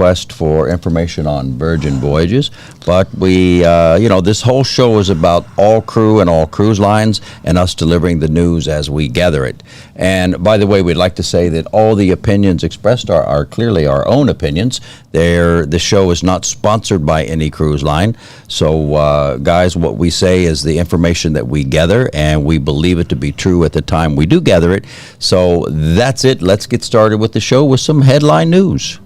request for information on Virgin Voyages, but we, this whole show is about all crew and all cruise lines and us delivering the news as we gather it. And by the way, we'd like to say that all the opinions expressed are clearly our own opinions. The show is not sponsored by any cruise line. So, guys, what we say is the information that we gather, and we believe it to be true at the time we do gather it. So that's it. Let's get started with the show with some headline news.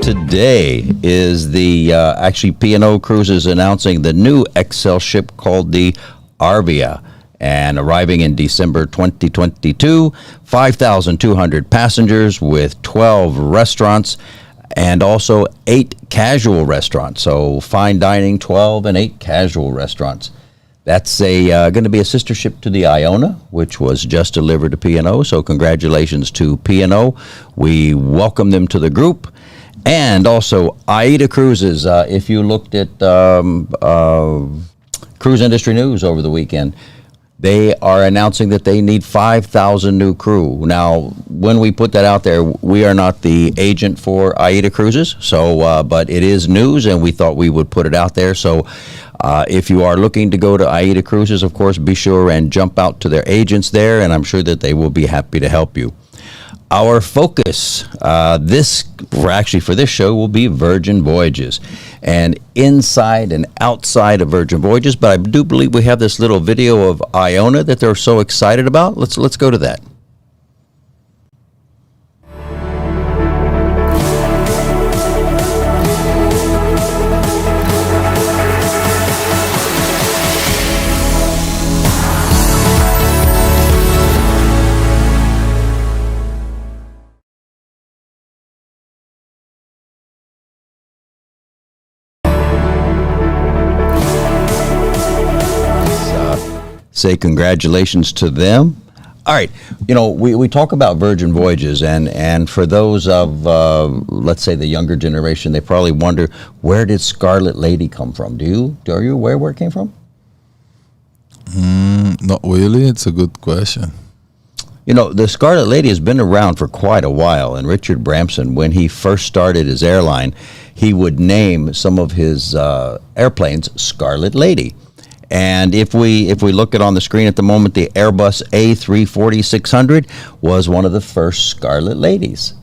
Today is the actually P&O Cruises announcing the new XL ship called the Arvia, and arriving in December 2022, 5,200 passengers with 12 restaurants and also 8 casual restaurants. So fine dining 12 and 8 casual restaurants. That's going to be a sister ship to the Iona, which was just delivered to P&O. So congratulations to P&O. We welcome them to the group. And also, AIDA Cruises, if you looked at Cruise Industry News over the weekend, they are announcing that they need 5,000 new crew. Now, when we put that out there, we are not the agent for AIDA Cruises, so but it is news, and we thought we would put it out there. So if you are looking to go to AIDA Cruises, of course, be sure and jump out to their agents there, and I'm sure that they will be happy to help you. Our focus for this show will be Virgin Voyages, and inside and outside of Virgin Voyages. But I do believe we have this little video of Iona that they're so excited about. Let's go to that. Say congratulations to them. All right, we talk about Virgin Voyages, and for those of, let's say, the younger generation, they probably wonder, where did Scarlet Lady come from? Are you aware where it came from? Not really. It's a good question. The Scarlet Lady has been around for quite a while, and Richard Branson, when he first started his airline, he would name some of his airplanes Scarlet Lady. And if we look at on the screen at the moment, the Airbus A340-600 was one of the first Scarlet Ladies.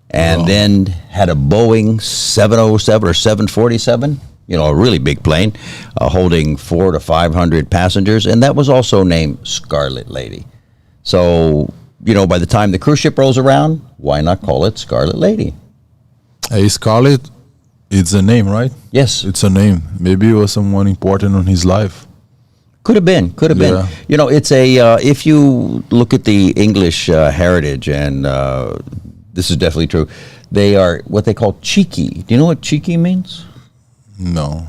And then had a Boeing 707 or 747, a really big plane, holding 400 to 500 passengers, and that was also named Scarlet Lady. So, by the time the cruise ship rolls around, why not call it Scarlet Lady? Hey, Scarlet. It's a name, right? Yes. It's a name. Maybe it was someone important in his life. Could have been. It's if you look at the English heritage, and this is definitely true, they are what they call cheeky. Do you know what cheeky means? No.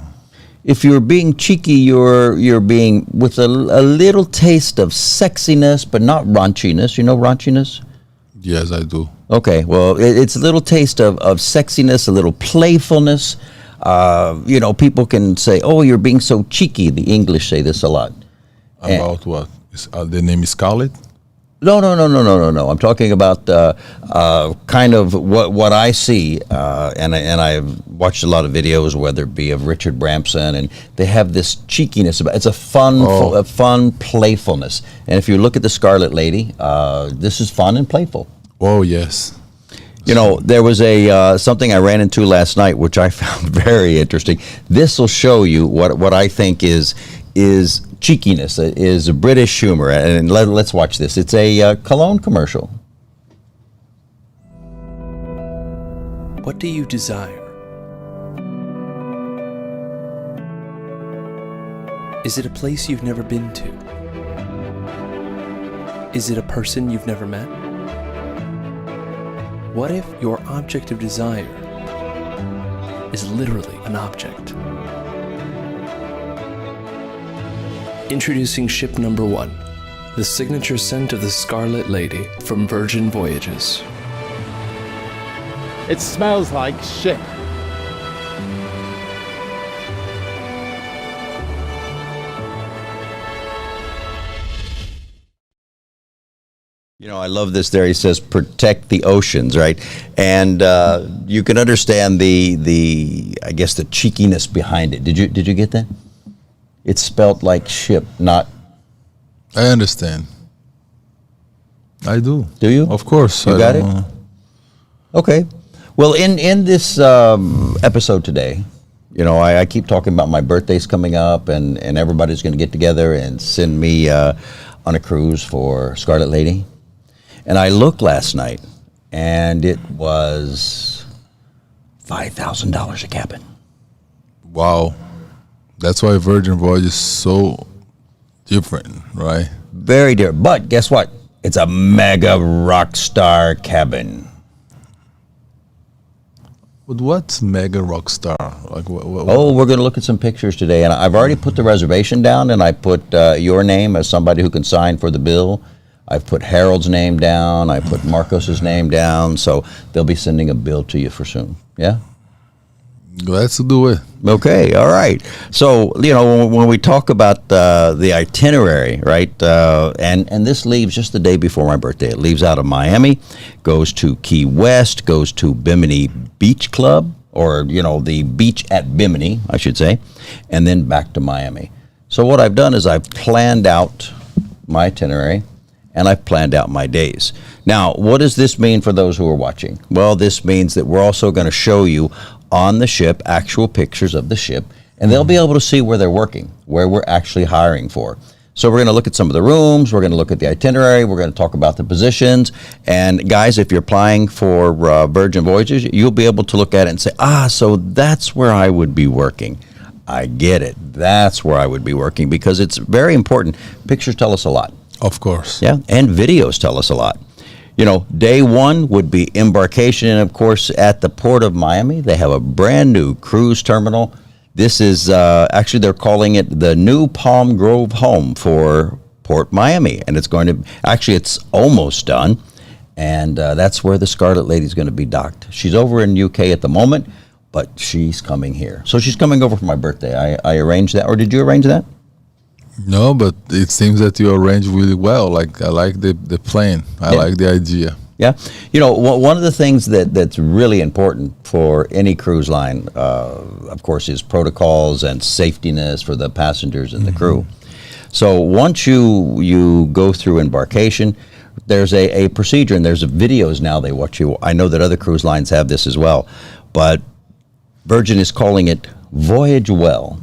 If you're being cheeky, you're being with a little taste of sexiness, but not raunchiness. You know raunchiness? Yes, I do. Okay, well, it's a little taste of sexiness, a little playfulness. People can say, "Oh, you're being so cheeky." The English say this a lot. About what? The name is Scarlet? No. I'm talking about kind of what I see, and I've watched a lot of videos, whether it be of Richard Branson, and they have this cheekiness about. It's a fun playfulness. And if you look at the Scarlet Lady, this is fun and playful. Oh yes. There was something I ran into last night, which I found very interesting. This will show you what I think is cheekiness, is British humor. And let's watch this. It's a cologne commercial. What do you desire? Is it a place you've never been to? Is it a person you've never met? What if your object of desire is literally an object? Introducing ship number 1, the signature scent of the Scarlet Lady from Virgin Voyages. It smells like ship. You know, I love this there. He says, protect the oceans, right? And you can understand the I guess, the cheekiness behind it. Did you get that? It's spelt like ship, not... I understand. I do. Do you? Of course. You I got don't it? know. Okay. Well, in this episode today, you know, I keep talking about my birthday's coming up, and everybody's going to get together and send me on a cruise for Scarlet Lady. And I looked last night, and it was $5,000 a cabin. Wow. That's why Virgin Voyage is so different, right? Very dear. But guess what? It's a mega rock star cabin. But what's mega rock star? Like, Oh, we're going to look at some pictures today, and I've already put the reservation down, and I put your name as somebody who can sign for the bill. I've put Harold's name down. I put Marcos's name down, so they'll be sending a bill to you for soon. Yeah? Let's do it. Okay, all right. So, you know, when we talk about the itinerary, right, and this leaves just the day before my birthday. It leaves out of Miami, goes to Key West, goes to Bimini Beach Club, or, you know, the beach at Bimini, I should say, and then back to Miami. So what I've done is I've planned out my itinerary, and I've planned out my days. Now, what does this mean for those who are watching? Well, this means that we're also going to show you on the ship actual pictures of the ship, and they'll be able to see where they're working, where we're actually hiring for. So we're going to look at some of the rooms, we're going to look at the itinerary, we're going to talk about the positions, and guys, if you're applying for Virgin Voyages, you'll be able to look at it and say, so that's where I would be working. I get it. That's where I would be working, because it's very important. Pictures tell us a lot. Of course. Yeah, and videos tell us a lot. You know, day one would be embarkation, and of course, at the Port of Miami, they have a brand new cruise terminal. This is, actually, they're calling it the new Palm Grove home for Port Miami, and it's going to, actually, it's almost done, and that's where the Scarlet Lady is going to be docked. She's over in UK at the moment, but she's coming here. So she's coming over for my birthday. I arranged that, or did you arrange that? No, but it seems that you arranged really well. Like, I like the plan. I like the idea. Yeah. You know, one of the things that's really important for any cruise line, of course, is protocols and safetiness for the passengers and the crew. So once you go through embarkation, there's a procedure, and there's videos now they watch you. I know that other cruise lines have this as well, but Virgin is calling it Voyage Well.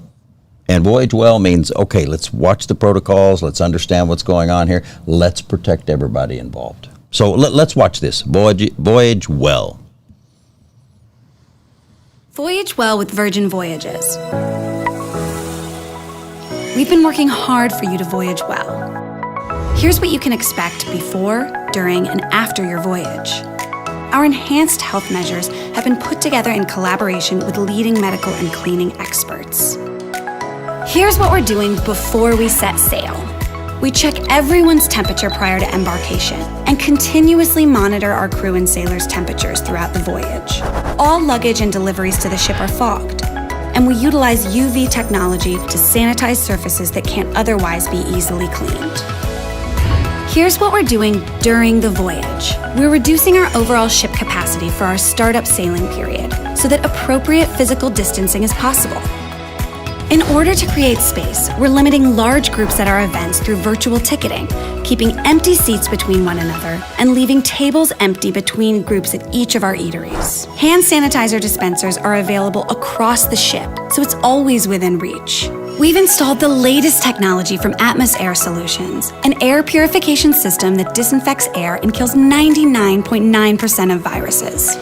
And Voyage Well means, okay, let's watch the protocols, let's understand what's going on here, let's protect everybody involved. So let's watch this, Voyage Well. Voyage well with Virgin Voyages. We've been working hard for you to voyage well. Here's what you can expect before, during, and after your voyage. Our enhanced health measures have been put together in collaboration with leading medical and cleaning experts. Here's what we're doing before we set sail. We check everyone's temperature prior to embarkation and continuously monitor our crew and sailors' temperatures throughout the voyage. All luggage and deliveries to the ship are fogged, and we utilize UV technology to sanitize surfaces that can't otherwise be easily cleaned. Here's what we're doing during the voyage. We're reducing our overall ship capacity for our startup sailing period so that appropriate physical distancing is possible. In order to create space, we're limiting large groups at our events through virtual ticketing, keeping empty seats between one another, and leaving tables empty between groups at each of our eateries. Hand sanitizer dispensers are available across the ship, so it's always within reach. We've installed the latest technology from Atmos Air Solutions, an air purification system that disinfects air and kills 99.9% of viruses.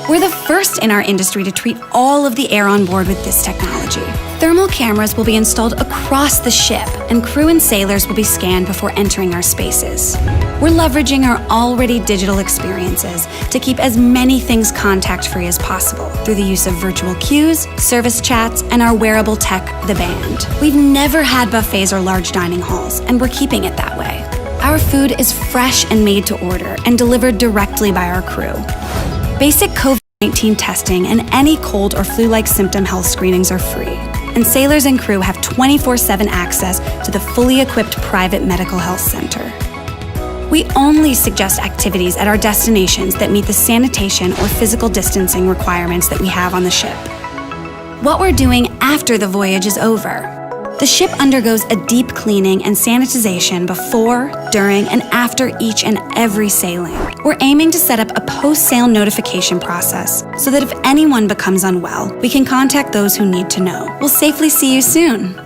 We're the first in our industry to treat all of the air on board with this technology. Thermal cameras will be installed across the ship, and crew and sailors will be scanned before entering our spaces. We're leveraging our already digital experiences to keep as many things contact-free as possible through the use of virtual queues, service chats, and our wearable tech, the Band. We've never had buffets or large dining halls, and we're keeping it that way. Our food is fresh and made to order and delivered directly by our crew. Basic COVID-19 testing and any cold or flu-like symptom health screenings are free, and sailors and crew have 24/7 access to the fully equipped private medical health center. We only suggest activities at our destinations that meet the sanitation or physical distancing requirements that we have on the ship. What we're doing after the voyage is over. The ship undergoes a deep cleaning and sanitization before, during, and after each and every sailing. We're aiming to set up a post-sail notification process so that if anyone becomes unwell, we can contact those who need to know. We'll safely see you soon.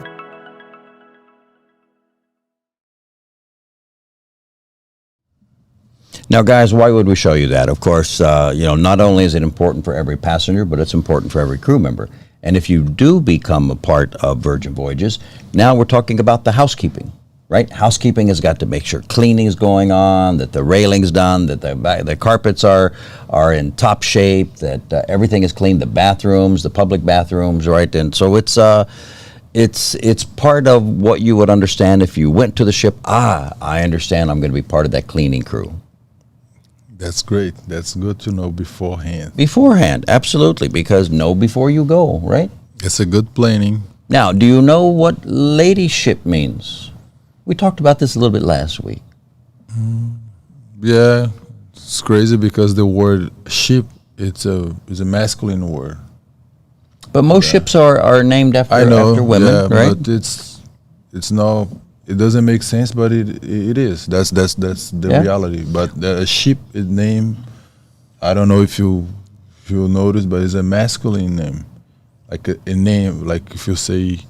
Now, guys, why would we show you that? Of course, not only is it important for every passenger, but it's important for every crew member. And if you do become a part of Virgin Voyages, now we're talking about the housekeeping, right? Housekeeping has got to make sure cleaning is going on, that the railing's done, that the carpets are in top shape, that everything is clean, the bathrooms, the public bathrooms, right? And so it's part of what you would understand if you went to the ship. I understand I'm going to be part of that cleaning crew. That's great. That's good to know beforehand. Beforehand, absolutely, because know before you go, right? It's a good planning. Now, do you know what ladyship means? We talked about this a little bit last week. Yeah, it's crazy because the word ship, is a masculine word. But most ships are named after women, right? But it's not. It doesn't make sense, but it is. That's the reality. But a ship is named. I don't know if you notice, but it's a masculine name, like a name. Like if you say,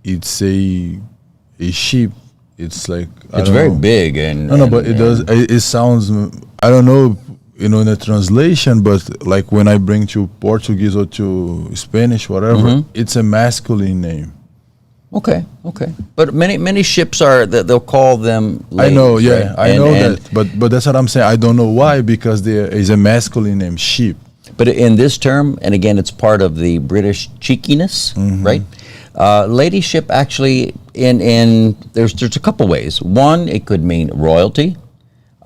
it's a ship. It's like it's very big and but it does. It sounds. I don't know. In the translation, but like when I bring to Portuguese or to Spanish, whatever, it's a masculine name. Okay. But many ships they'll call them ladies, I know, yeah, right? I know that. But that's what I'm saying. I don't know why, because there is a masculine name, ship. But in this term, and again, it's part of the British cheekiness, right? Ladyship actually, there's a couple ways. One, it could mean royalty.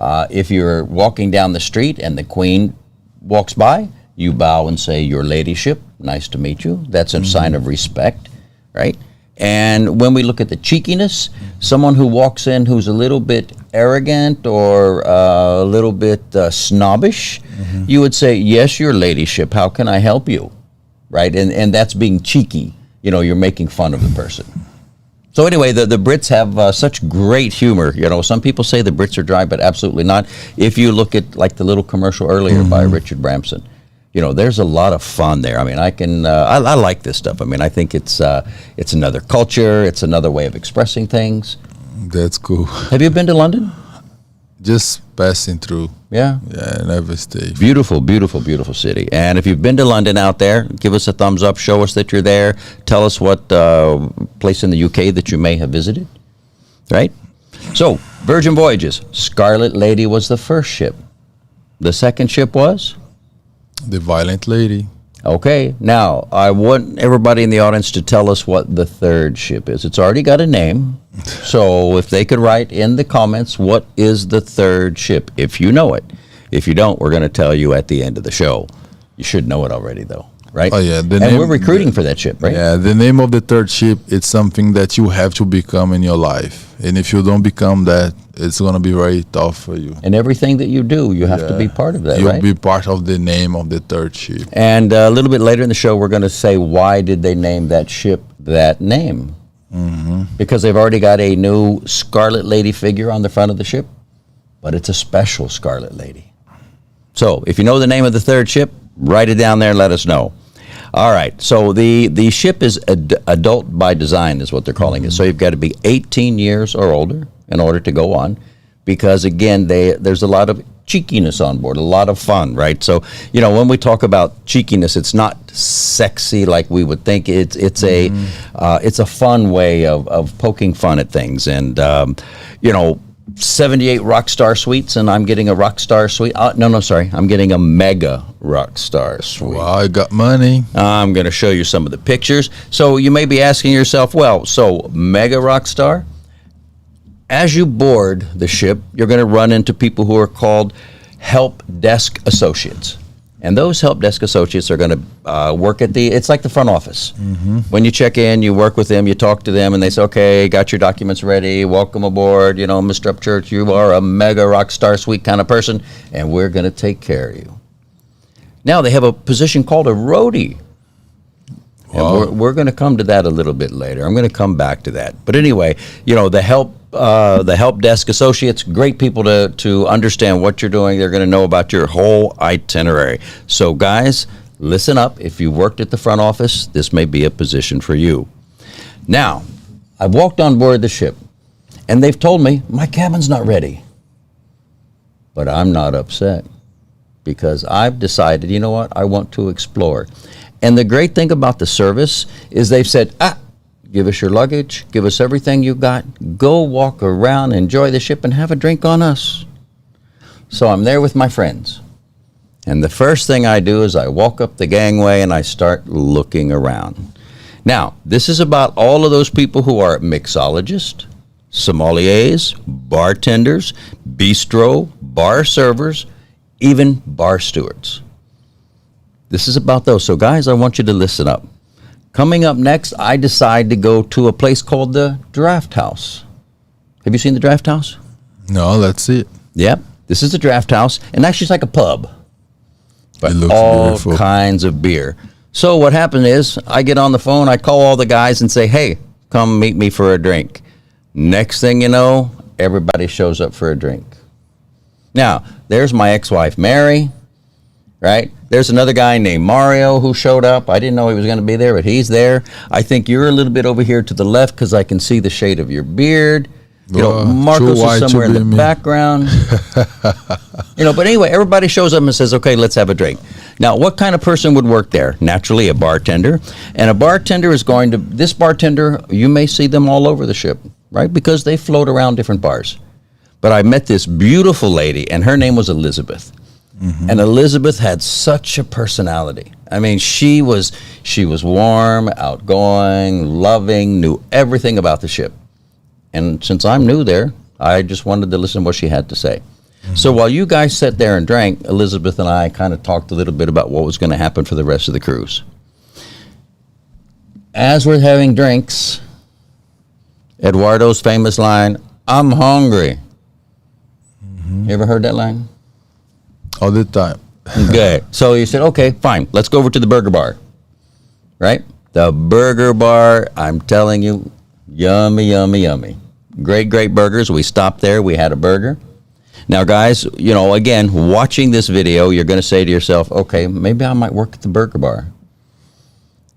If you're walking down the street and the Queen walks by, you bow and say, "Your Ladyship, nice to meet you." That's a sign of respect, right? And when we look at the cheekiness, someone who walks in who's a little bit arrogant or a little bit snobbish, you would say, "Yes, Your Ladyship, how can I help you?" Right? And that's being cheeky. You're making fun of the person. So anyway, the Brits have such great humor. Some people say the Brits are dry, but absolutely not. If you look at like the little commercial earlier by Richard Branson, there's a lot of fun there. I mean, I like this stuff. I mean, I think it's another culture. It's another way of expressing things. That's cool. Have you been to London? Just passing through. Yeah, never stay. Beautiful, beautiful, beautiful city. And if you've been to London out there, give us a thumbs up. Show us that you're there. Tell us what place in the UK that you may have visited. Right? So, Virgin Voyages. Scarlet Lady was the first ship. The second ship was? The Valiant Lady. Okay, now I want everybody in the audience to tell us what the third ship is. It's already got a name, so if they could write in the comments, what is the third ship, if you know it. If you don't, we're going to tell you at the end of the show. You should know it already, though, right? Oh, yeah. We're recruiting for that ship, right? Yeah, the name of the third ship, it's something that you have to become in your life. And if you don't become that, it's going to be very tough for you. And everything that you do, you have to be part of that, You'll right? be part of the name of the third ship. And a little bit later in the show, we're going to say why did they name that ship that name? Because they've already got a new Scarlet Lady figure on the front of the ship, but it's a special Scarlet Lady. So if you know the name of the third ship, write it down there and let us know. All right, so the ship is adult by design is what they're calling it. So you've got to be 18 years or older in order to go on, because again, there's a lot of cheekiness on board, a lot of fun, right? So, you know, when we talk about cheekiness, it's not sexy like we would think. It's a fun way of poking fun at things. And, you know, 78 Rockstar Suites, and I'm getting a Rockstar Suite. Sorry. I'm getting a Mega Rockstar Suite. Wow, I got money. I'm going to show you some of the pictures. So you may be asking yourself, well, so Mega Rockstar? As you board the ship, you're going to run into people who are called help desk associates. And those help desk associates are going to work at it's like the front office. Mm-hmm. When you check in, you work with them, you talk to them, and they say, okay, got your documents ready, welcome aboard, you know, Mr. Upchurch, you are a Mega Rockstar Suite kind of person, and we're going to take care of you. Now they have a position called a roadie. Wow. And we're going to come to that a little bit later. I'm going to come back to that. But anyway, you know, the help desk associates, great people to understand what you're doing. They're going to know about your whole itinerary. So guys, listen up. If you worked at the front office, this may be a position for you. Now, I've walked on board the ship, and they've told me my cabin's not ready. But I'm not upset, because I've decided, you know what, I want to explore. And the great thing about the service is they've said, give us your luggage, give us everything you got, go walk around, enjoy the ship, and have a drink on us. So I'm there with my friends. And the first thing I do is I walk up the gangway and I start looking around. Now, this is about all of those people who are mixologists, sommeliers, bartenders, bistro, bar servers, even bar stewards. This is about those. So guys, I want you to listen up. Coming up next, I decide to go to a place called the Draft House. Have you seen the Draft House? No, let's see it. Yep. This is the Draft House, and actually it's like a pub. But It looks all beautiful. kinds of beer. So what happened is, I get on the phone, I call all the guys and say, hey, come meet me for a drink. Next thing you know, everybody shows up for a drink. Now, there's my ex-wife, Mary, right? There's another guy named Mario who showed up. I didn't know he was going to be there, but he's there. I think you're a little bit over here to the left because I can see the shade of your beard. You know, Marcos is somewhere in the background. You know, but anyway, everybody shows up and says, okay, let's have a drink. Now, what kind of person would work there? Naturally, a bartender. And a bartender is going to, this bartender, you may see them all over the ship, right? Because they float around different bars. But I met this beautiful lady, and her name was Elizabeth. Mm-hmm. And Elizabeth had such a personality. I mean, she was warm, outgoing, loving, knew everything about the ship. And since I'm new there, I just wanted to listen to what she had to say. Mm-hmm. So while you guys sat there and drank, Elizabeth and I kind of talked a little bit about what was going to happen for the rest of the cruise. As we're having drinks, Eduardo's famous line, I'm hungry. Mm-hmm. You ever heard that line? All the time. Okay. So you said, okay, fine. Let's go over to the burger bar. Right? The burger bar, I'm telling you, yummy, yummy, yummy. Great, great burgers. We stopped there. We had a burger. Now, guys, you know, again, watching this video, you're going to say to yourself, okay, maybe I might work at the burger bar.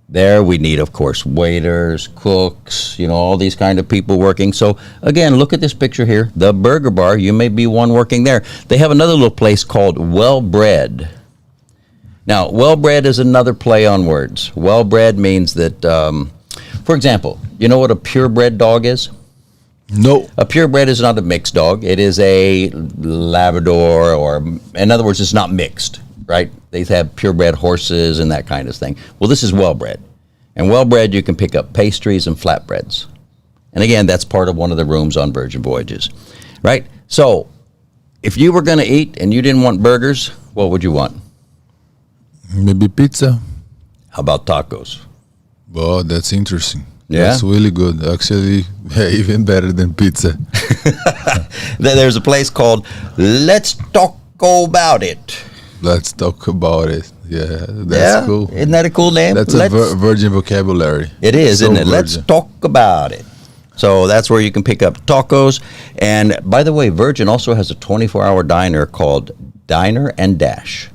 There we need, of course, waiters, cooks, you know, all these kind of people working. So, again, look at this picture here. The burger bar, you may be one working there. They have another little place called Well-Bred. Now, well-bred is another play on words. Well-bred means that, for example, you know what a purebred dog is? No. A purebred is not a mixed dog. It is a Labrador, or, in other words, it's not mixed. Right? They have purebred horses and that kind of thing. Well, this is well-bred. And well-bred, you can pick up pastries and flatbreads. And again, that's part of one of the rooms on Virgin Voyages. Right? So, if you were going to eat and you didn't want burgers, what would you want? Maybe pizza. How about tacos? Oh, that's interesting. Yeah? That's really good. Actually, even better than pizza. There's a place called Let's Talk About It. Let's talk about it. Yeah, that's cool. Isn't that a cool name? That's a virgin vocabulary. It is, so isn't it? Virgin. Let's talk about it. So that's where you can pick up tacos. And by the way, Virgin also has a 24-hour diner called Diner and Dash.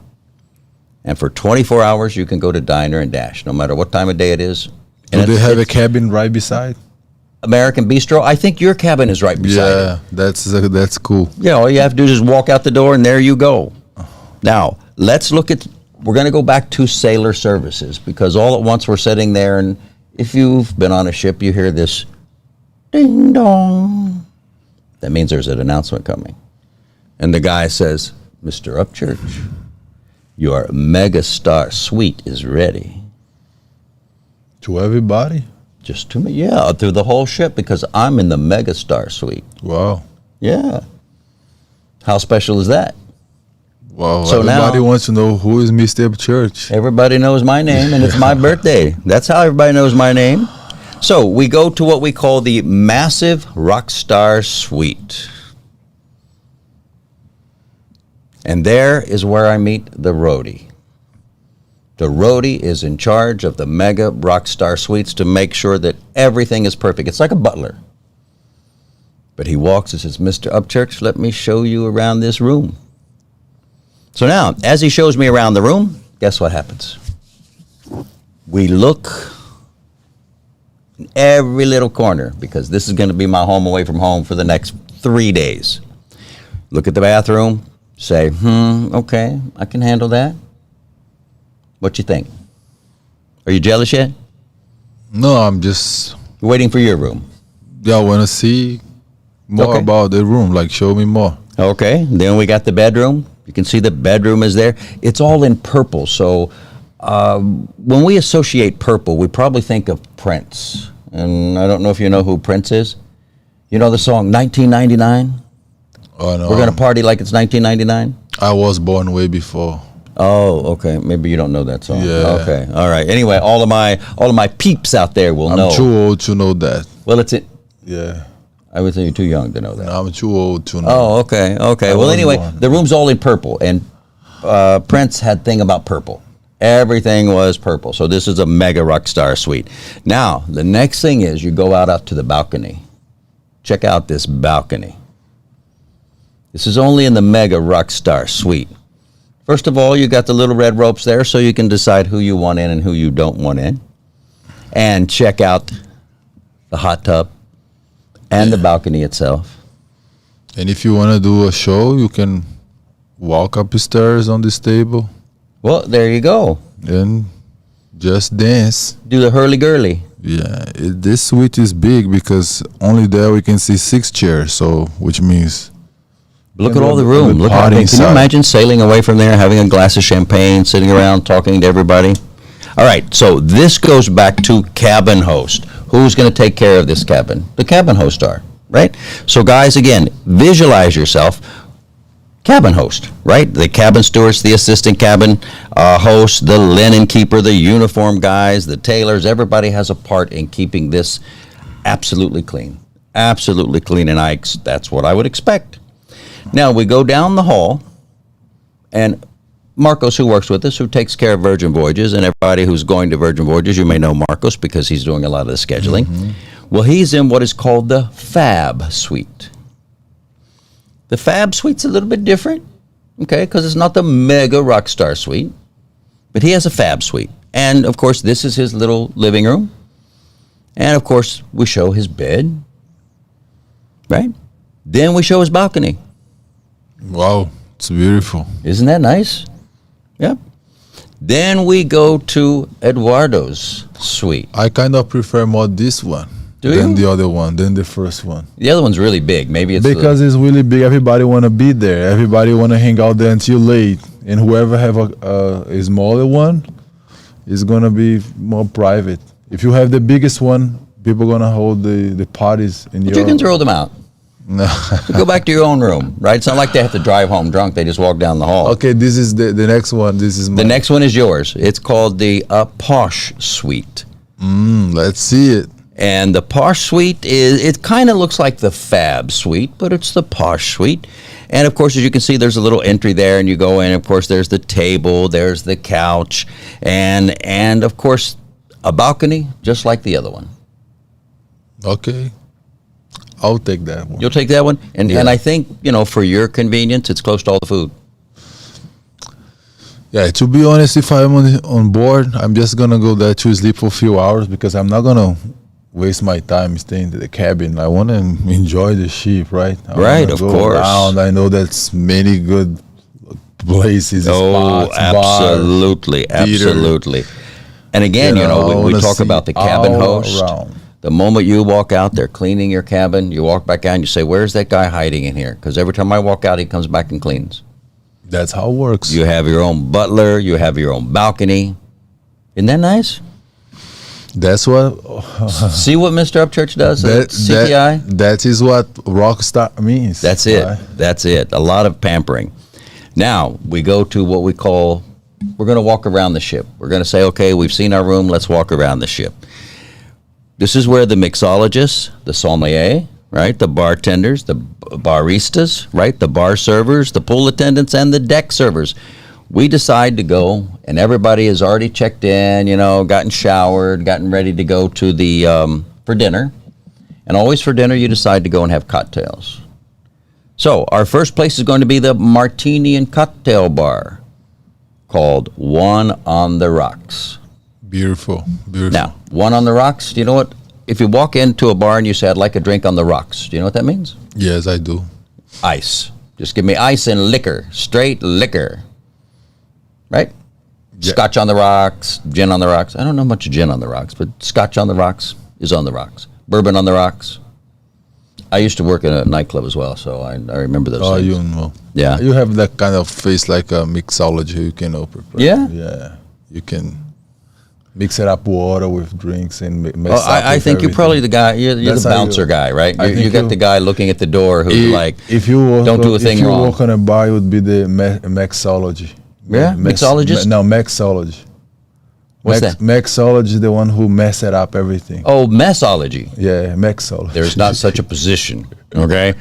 And for 24 hours, you can go to Diner and Dash, no matter what time of day it is. Do they have a cabin right beside? American Bistro, I think your cabin is right beside it. Yeah, that's cool. Yeah, all you have to do is just walk out the door and there you go. Now, let's look at, we're going to go back to sailor services because all at once we're sitting there, and if you've been on a ship, you hear this ding dong. That means there's an announcement coming. And the guy says, Mr. Upchurch, your mega star suite is ready. To everybody? Just to me, yeah, through the whole ship because I'm in the mega star suite. Wow. Yeah. How special is that? Wow. So everybody now, wants to know who is Mr. Upchurch. Everybody knows my name, and it's my birthday. That's how everybody knows my name. So we go to what we call the massive rock star suite. And there is where I meet the roadie. The roadie is in charge of the mega rock star suites to make sure that everything is perfect. It's like a butler. But he walks and says, Mr. Upchurch, let me show you around this room. So now, as he shows me around the room, guess what happens? We look in every little corner because this is going to be my home away from home for the next 3 days. Look at the bathroom. Say, okay, I can handle that. What you think? Are you jealous yet? No, I'm just Waiting for your room. I want to see more about the room. Like, show me more. Okay, then we got the bedroom. You can see the bedroom is there. It's all in purple. So when we associate purple, we probably think of Prince. And I don't know if you know who Prince is. You know the song 1999? Oh, no. We're going to party like it's 1999? I was born way before. Oh, okay. Maybe you don't know that song. Yeah. Okay. All right. Anyway, all of my peeps out there will know. I'm too old to know that. Well, it's it. Yeah. I would say you're too young to know that. I'm too old to know. Oh, okay. Okay. Well, anyway, the room's all in purple, and Prince had thing about purple. Everything was purple. So this is a mega rock star suite. Now, the next thing is you go out to the balcony. Check out this balcony. This is only in the mega rock star suite. First of all, you got the little red ropes there so you can decide who you want in and who you don't want in. And check out the hot tub and the balcony itself. And if you want to do a show, you can walk upstairs on this table. Well, there you go. And just dance. Do the hurly-gurly. Yeah, this suite is big because only there we can see 6 chairs, so which means... Look at all the room. Look how big. Can you imagine sailing away from there, having a glass of champagne, sitting around talking to everybody? All right, so this goes back to cabin host. Who's going to take care of this cabin? The cabin host are, right? So guys, again, visualize yourself. Cabin host, right? The cabin stewards, the assistant cabin host, the linen keeper, the uniform guys, the tailors. Everybody has a part in keeping this absolutely clean. Absolutely clean, and that's what I would expect. Now, we go down the hall, and Marcos, who works with us, who takes care of Virgin Voyages, and everybody who's going to Virgin Voyages, you may know Marcos because he's doing a lot of the scheduling. Mm-hmm. Well, he's in what is called the Fab Suite. The Fab Suite's a little bit different, okay, because it's not the mega rock star suite, but he has a Fab Suite. And, of course, this is his little living room. And, of course, we show his bed, right? Then we show his balcony. Wow, it's beautiful. Isn't that nice? Yep. Then we go to Eduardo's suite. I kind of prefer more this one than the other one, than the first one. The other one's really big. Maybe it's because it's really big. Everybody want to be there. Everybody want to hang out there until late. And whoever have a smaller one is going to be more private. If you have the biggest one, people going to hold the parties in your... But you can throw them out. No. Go back to your own room, right? It's not like they have to drive home drunk. They just walk down the hall. Okay, this is the next one. This is the next one is yours. It's called the Posh Suite. Let's see it. And the Posh Suite it kind of looks like the Fab Suite, but it's the Posh Suite. And of course, as you can see, there's a little entry there, and you go in. Of course, there's the table, there's the couch, and of course, a balcony, just like the other one. Okay. I'll take that one. You'll take that one? And I think, for your convenience, it's close to all the food. Yeah, to be honest, if I'm on board, I'm just going to go there to sleep for a few hours because I'm not going to waste my time staying in the cabin. I want to enjoy the ship, right? Right, of course. Around. I know that's many good places, Oh, spots, absolutely, bars, absolutely. And again, we talk about the cabin host. Around. The moment you walk out, they're cleaning your cabin. You walk back out and you say, where's that guy hiding in here? Because every time I walk out, he comes back and cleans. That's how it works. You have your own butler. You have your own balcony. Isn't that nice? That's what. See what Mr. Upchurch does at CTI? That is what rockstar means. That's it. Right? That's it. A lot of pampering. Now, we go to what we call, we're going to walk around the ship. We're going to say, okay, we've seen our room. Let's walk around the ship. This is where the mixologists, the sommelier, right, the bartenders, the baristas, right, the bar servers, the pool attendants, and the deck servers. We decide to go, and everybody has already checked in, gotten showered, gotten ready to go to the for dinner. And always for dinner, you decide to go and have cocktails. So our first place is going to be the Martini and Cocktail Bar, called One on the Rocks. Beautiful. Now, One on the Rocks, do you know what? If you walk into a bar and you say, I'd like a drink on the rocks, do you know what that means? Yes, I do. Ice. Just give me ice and liquor, straight liquor. Right? Yeah. Scotch on the rocks, gin on the rocks. I don't know much gin on the rocks, but scotch on the rocks is on the rocks. Bourbon on the rocks. I used to work in a nightclub as well, so I remember those things. You know. Yeah. You have that kind of face like a mixology you can open. Yeah? Yeah. You can mix it up water with drinks and mix up I think you're probably the guy, you're the bouncer guy, right? You got the guy looking at the door who's like, if you don't do a thing wrong. If you walk on a bar, it would be the mixology. Yeah? Mixologist? No, mixology. What's that? Mixology is the one who mess it up everything. Oh, messology. Yeah, mixology. There's not such a position, okay?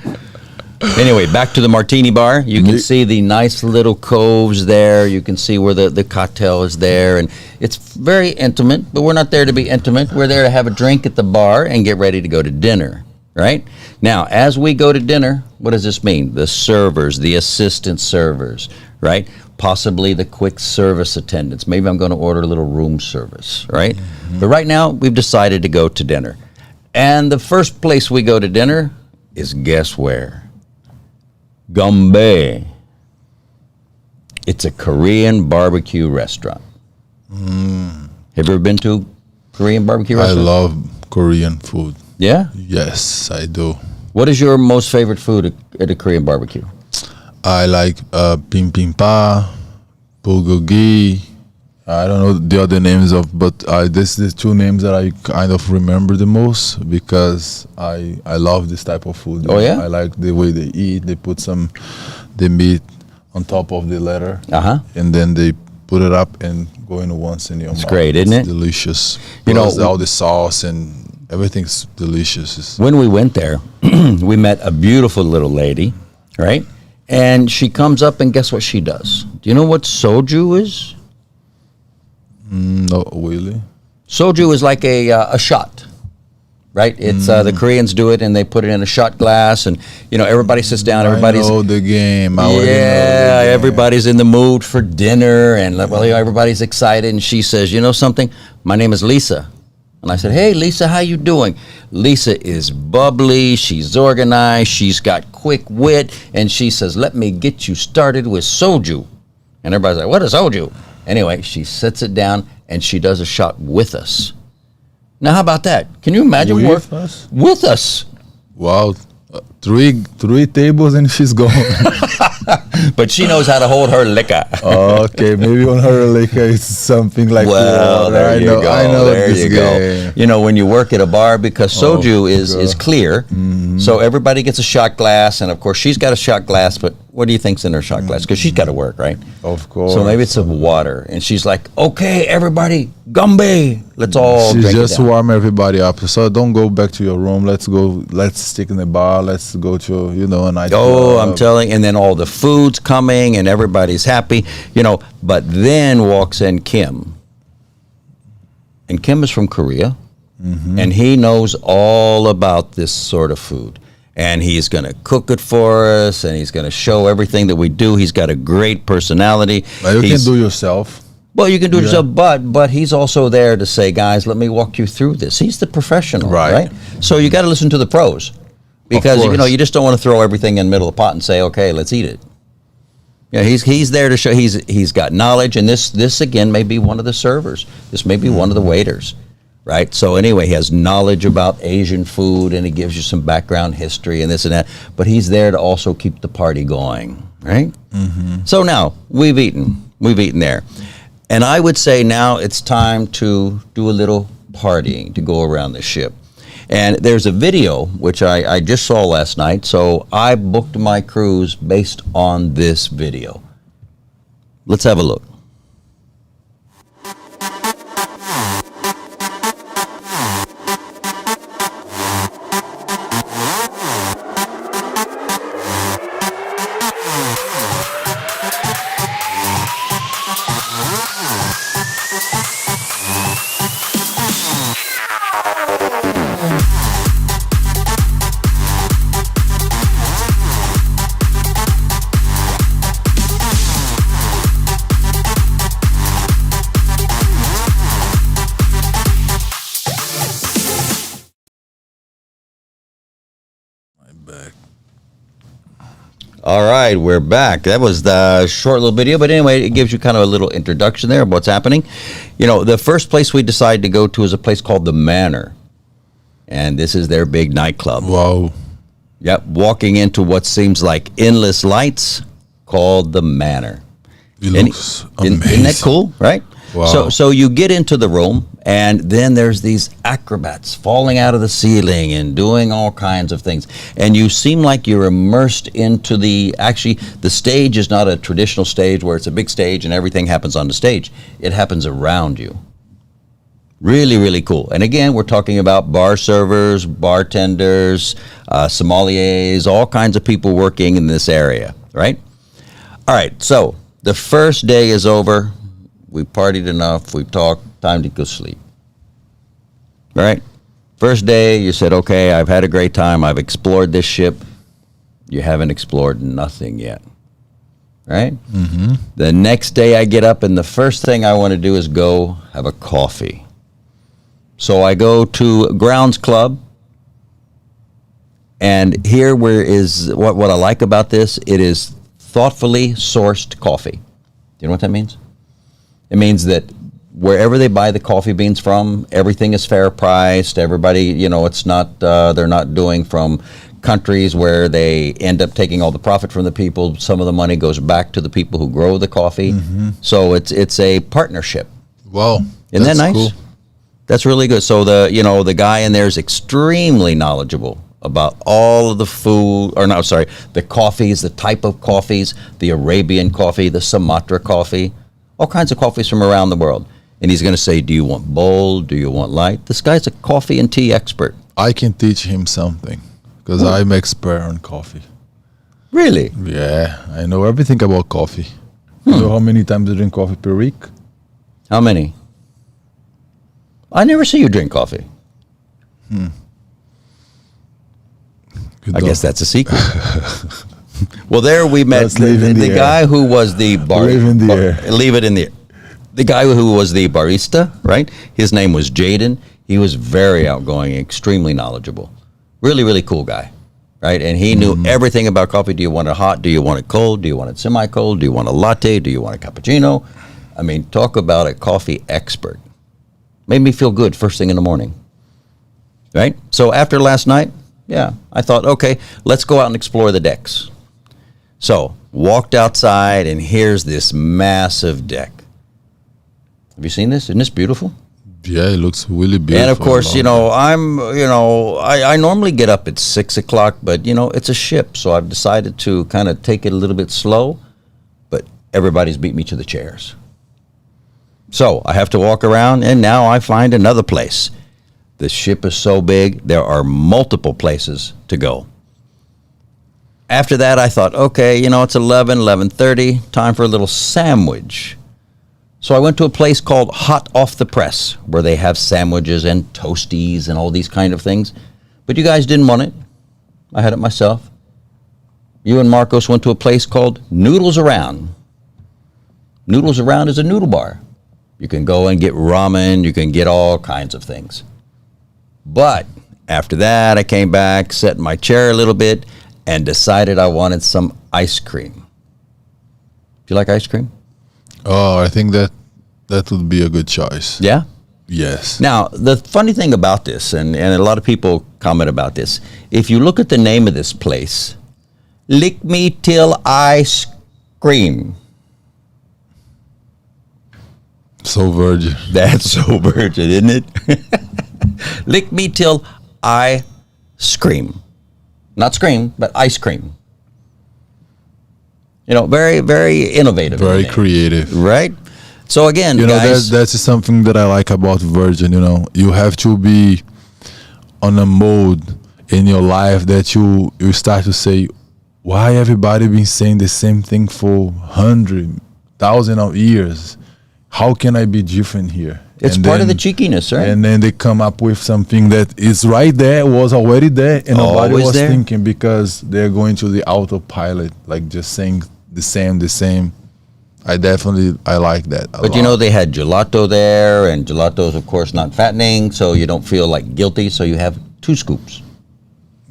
Anyway, back to the Martini Bar. You can see the nice little coves there. You can see where the cocktail is there. And it's very intimate, but we're not there to be intimate. We're there to have a drink at the bar and get ready to go to dinner, right? Now, as we go to dinner, what does this mean? The servers, the assistant servers, right? Possibly the quick service attendants. Maybe I'm going to order a little room service, right? Mm-hmm. But right now, we've decided to go to dinner. And the first place we go to dinner is, guess where? Gombe. It's a Korean barbecue restaurant. Have you ever been to a Korean barbecue restaurant? I love Korean food. Yeah? Yes, I do. What is your most favorite food at a Korean barbecue? I like bibimbap, bulgogi. I don't know the other names but this is the two names that I kind of remember the most because I love this type of food. Oh yeah? I like the way they eat. They put the meat on top of the letter, and then they put it up and go in once in your mouth. It's great, isn't it? Delicious. All the sauce and everything's delicious. When we went there, we met a beautiful little lady, right? And she comes up and guess what she does? Do you know what soju is? No, really. Soju is like a shot, right? It's the Koreans do it and they put it in a shot glass, and everybody sits down. Everybody's I know the game. Everybody's in the mood for dinner, and everybody's excited. And she says, "You know something? My name is Lisa." And I said, "Hey, Lisa, how you doing?" Lisa is bubbly. She's organized. She's got quick wit, and she says, "Let me get you started with soju." And everybody's like, "What is soju?" Anyway, she sets it down and she does a shot with us. Now, how about that? Can you imagine with us? With us. Wow, three tables and she's gone. But she knows how to hold her liquor. Okay, maybe on her liquor it's something like water. There you go. I know there this you game. go. When you work at a bar, because soju is clear, so everybody gets a shot glass, and of course she's got a shot glass, but what do you think's in her shot glass? Because she's got to work, right? Of course. So maybe it's of water, and she's like, "Okay, everybody, Gombe, let's all She's drink just it down." warm everybody up. So don't go back to your room. Let's stick in the bar. Let's go to a night. Oh, I'm telling, and then all the food's coming, and everybody's happy, But then walks in Kim, and Kim is from Korea, and he knows all about this sort of food. And he's going to cook it for us, and he's going to show everything that we do. He's got a great personality. You can do yourself. Well, you can do it yourself, but he's also there to say, guys, let me walk you through this. He's the professional, right? So you got to listen to the pros, because you just don't want to throw everything in the middle of the pot and say, okay, let's eat it. Yeah, he's there to show he's got knowledge, and this again may be one of the servers. This may be one of the waiters, right? So anyway, he has knowledge about Asian food, and he gives you some background history and this and that. But he's there to also keep the party going, right? Mm-hmm. So now we've eaten there. And I would say now it's time to do a little partying, to go around the ship. And there's a video, which I just saw last night, so I booked my cruise based on this video. Let's have a look. All right, we're back. That was the short little video, but anyway, it gives you kind of a little introduction there of what's happening. You know, the first place we decided to go to is a place called the Manor, and this is their big nightclub. Wow. Yep, walking into what seems like endless lights, called the Manor. It looks amazing. Isn't that cool, right? Wow. So you get into the room, and then there's these acrobats falling out of the ceiling and doing all kinds of things. And you seem like you're immersed into the stage is not a traditional stage where it's a big stage and everything happens on the stage. It happens around you. Really, really cool. And again, we're talking about bar servers, bartenders, sommeliers, all kinds of people working in this area, right? All right, so the first day is over. We partied enough, we've talked, time to go sleep. All right? First day, you said, okay, I've had a great time, I've explored this ship. You haven't explored nothing yet. Right? Mm-hmm. The next day I get up, and the first thing I want to do is go have a coffee. So I go to Grounds Club, and here what I like about this, it is thoughtfully sourced coffee. Do you know what that means? It means that wherever they buy the coffee beans from, everything is fair priced. Everybody, it's not, they're not doing from countries where they end up taking all the profit from the people. Some of the money goes back to the people who grow the coffee. Mm-hmm. So it's a partnership. Wow. Isn't that nice? Cool. That's really good. So the guy in there is extremely knowledgeable about all of the food, the coffees, the type of coffees, the Arabian coffee, the Sumatra coffee, all kinds of coffees from around the world. And he's going to say, do you want bold? Do you want light? This guy's a coffee and tea expert. I can teach him something because I'm expert on coffee. Really? Yeah, I know everything about coffee. You know how many times I drink coffee per week? How many? I never see you drink coffee. I guess that's a secret. Well, there we met the guy who was the leave it in the air. The guy who was the barista, right? His name was Jaden. He was very outgoing, extremely knowledgeable. Really, really cool guy, right? And he knew everything about coffee. Do you want it hot? Do you want it cold? Do you want it semi-cold? Do you want a latte? Do you want a cappuccino? I mean, talk about a coffee expert. Made me feel good first thing in the morning, right? So after last night, I thought, okay, let's go out and explore the decks. So, walked outside, and here's this massive deck. Have you seen this? Isn't this beautiful? Yeah, it looks really beautiful. And of course, I normally get up at 6 o'clock, but it's a ship, so I've decided to kind of take it a little bit slow, but everybody's beat me to the chairs. So I have to walk around, and now I find another place. The ship is so big, there are multiple places to go. After that, I thought, okay, it's 11:30, time for a little sandwich. So I went to a place called Hot Off the Press, where they have sandwiches and toasties and all these kind of things. But you guys didn't want it. I had it myself. You and Marcos went to a place called Noodles Around. Noodles Around is a noodle bar. You can go and get ramen. You can get all kinds of things. But after that, I came back, sat in my chair a little bit, and decided I wanted some ice cream. Do you like ice cream? Oh, I think that would be a good choice. Yeah? Yes. Now, the funny thing about this, and a lot of people comment about this, if you look at the name of this place, Lick Me Till I Scream. So virgin. That's so virgin, isn't it? Lick me till I scream. Not scream, but ice cream. You know, very, very innovative. Very creative. Right? So again, you know, guys, that's something that I like about Virgin. You know, you have to be on a mode in your life that you start to say, why everybody been saying the same thing for 100,000 of years? How can I be different here? It's part of the cheekiness, right? And then they come up with something that is right there, was already there, and nobody Always was there. thinking, because they're going to the autopilot, like just saying the same. I like that a But lot. you know, they had gelato there, and gelato is, of course, not fattening, so you don't feel like guilty, so you have 2 scoops.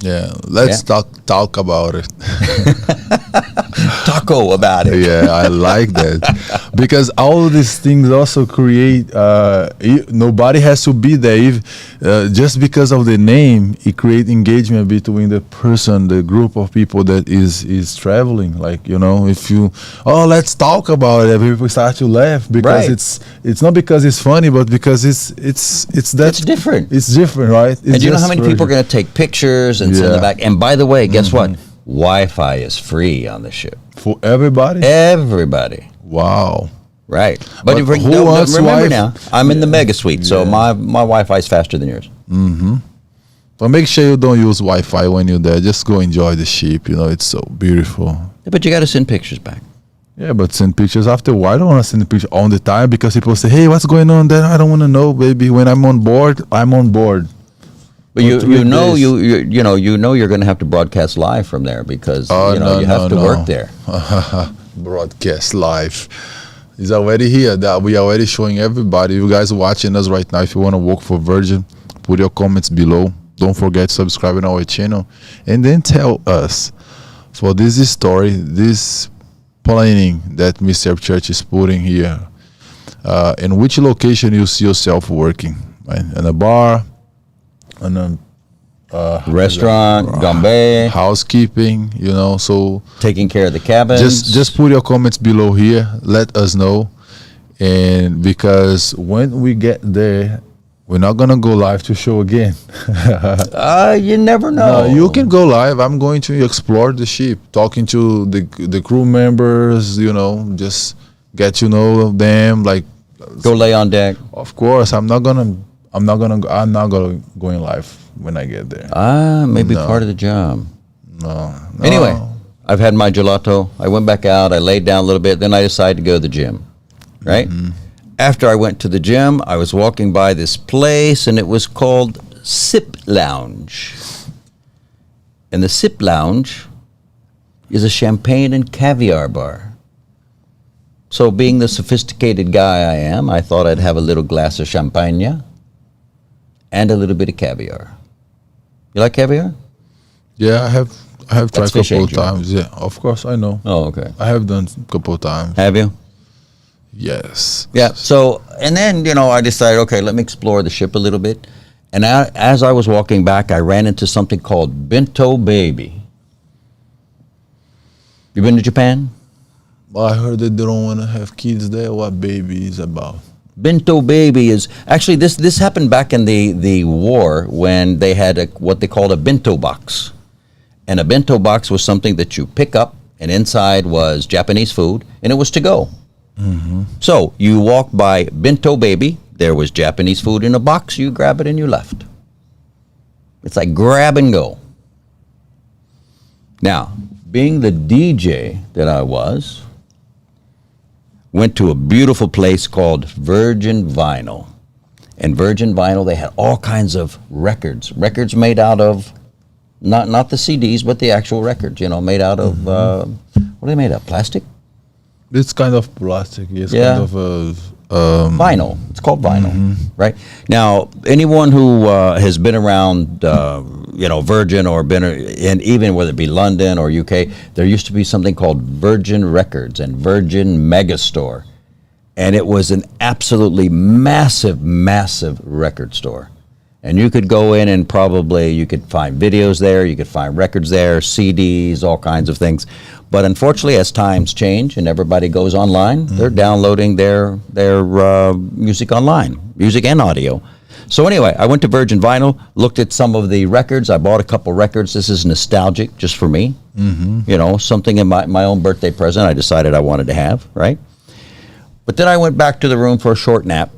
Yeah, let's talk about it. Taco about it. Yeah, I like that, because all these things also create. Nobody has to be there. If, just because of the name, it creates engagement between the person, the group of people that is traveling. Like, you know, if you let's talk about it, people start to laugh because Right. it's not because it's funny, but because it's different. It's different, right? It's And do you know how just many people are going to take pictures and send Yeah. them back? And by the way, guess what? Wi-Fi is free on the ship. for everybody. Everybody. Wow. Right. But, But if who wants remember Wi-Fi? now, I'm in the mega suite, so my Wi-Fi is faster than yours. But make sure you don't use Wi-Fi when you're there. Just go enjoy the ship. You know, it's so beautiful. Yeah, but you got to send pictures back. Yeah, but send pictures after a while. I don't want to send the picture all the time, because people say, hey, what's going on there? I don't want to know, baby. When I'm on board, I'm on board. But For you 3 know days. you know you're going to have to broadcast live from there because you have to work there. Broadcast live. It's already here. That we are already showing everybody. You guys watching us right now, if you want to work for Virgin, put your comments below. Don't forget to subscribe on our channel, and then tell us for this story, this planning that Mr. Church is putting here, in which location you see yourself working, right? In a bar, in a Restaurant, Gombe, housekeeping, you know. So taking care of the cabins. just put your comments below here. Let us know, and because when we get there, we're not gonna go live to show again. You never know. You can go live. I'm going to explore the ship, talking to the crew members. You know, just get to know them. Like, go lay on deck. of course, I'm not gonna go in live when I get there. Maybe No. part of the job. No. Anyway, I've had my gelato. I went back out. I laid down a little bit. Then I decided to go to the gym. Right? After I went to the gym, I was walking by this place, and it was called Sip Lounge. And the Sip Lounge is a champagne and caviar bar. So being the sophisticated guy I am, I thought I'd have a little glass of champagne and a little bit of caviar. You like caviar? Yeah, I have tried That's a fish couple of eggs, right? times. Yeah, of course I know. Oh, okay. I have done a couple of times. Have you? Yes. Yeah. So, and then, I decided, okay, let me explore the ship a little bit. And as I was walking back, I ran into something called Bento Baby. You been to Japan? Well, I heard that they don't want to have kids there. What baby is about? Bento Baby is actually this happened back in the war when they had what they called a bento box. And a bento box was something that you pick up, and inside was Japanese food, and it was to go. So you walk by Bento Baby, there was Japanese food in a box, you grab it and you left. It's like grab and go. Now, being the DJ that I was, went to a beautiful place called Virgin Vinyl. And Virgin Vinyl, they had all kinds of records made out of, not the CDs, but the actual records, made out of, what are they made of, plastic? It's kind of plastic. It's Yeah. kind of Vinyl. It's called vinyl, right? Now, anyone who has been around, Virgin or been, and even whether it be London or UK, there used to be something called Virgin Records and Virgin Megastore. And it was an absolutely massive, massive record store. And you could go in and probably you could find videos there, you could find records there, CDs, all kinds of things. But unfortunately, as times change and everybody goes online, they're downloading their music online, music and audio. So anyway, I went to Virgin Vinyl, looked at some of the records. I bought a couple records. This is nostalgic just for me. Something in my own birthday present I decided I wanted to have, right? But then I went back to the room for a short nap.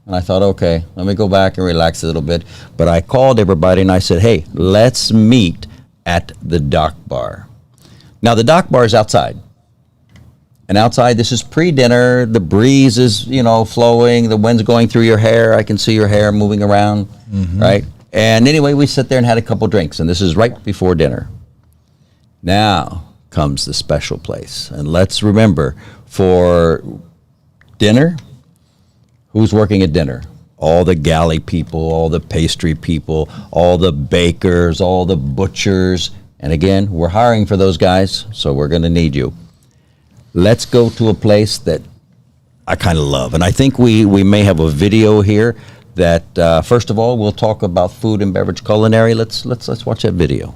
And I thought, okay, let me go back and relax a little bit. But I called everybody and I said, hey, let's meet at the dock bar. Now, the dock bar is outside. And outside, this is pre-dinner. The breeze is, flowing. The wind's going through your hair. I can see your hair moving around, right? And anyway, we sat there and had a couple drinks. And this is right before dinner. Now comes the special place. And let's remember, for dinner, who's working at dinner? All the galley people, all the pastry people, all the bakers, all the butchers. And again, we're hiring for those guys, so we're going to need you. Let's go to a place that I kind of love. And I think we may have a video here that, first of all, we'll talk about food and beverage culinary. Let's watch that video.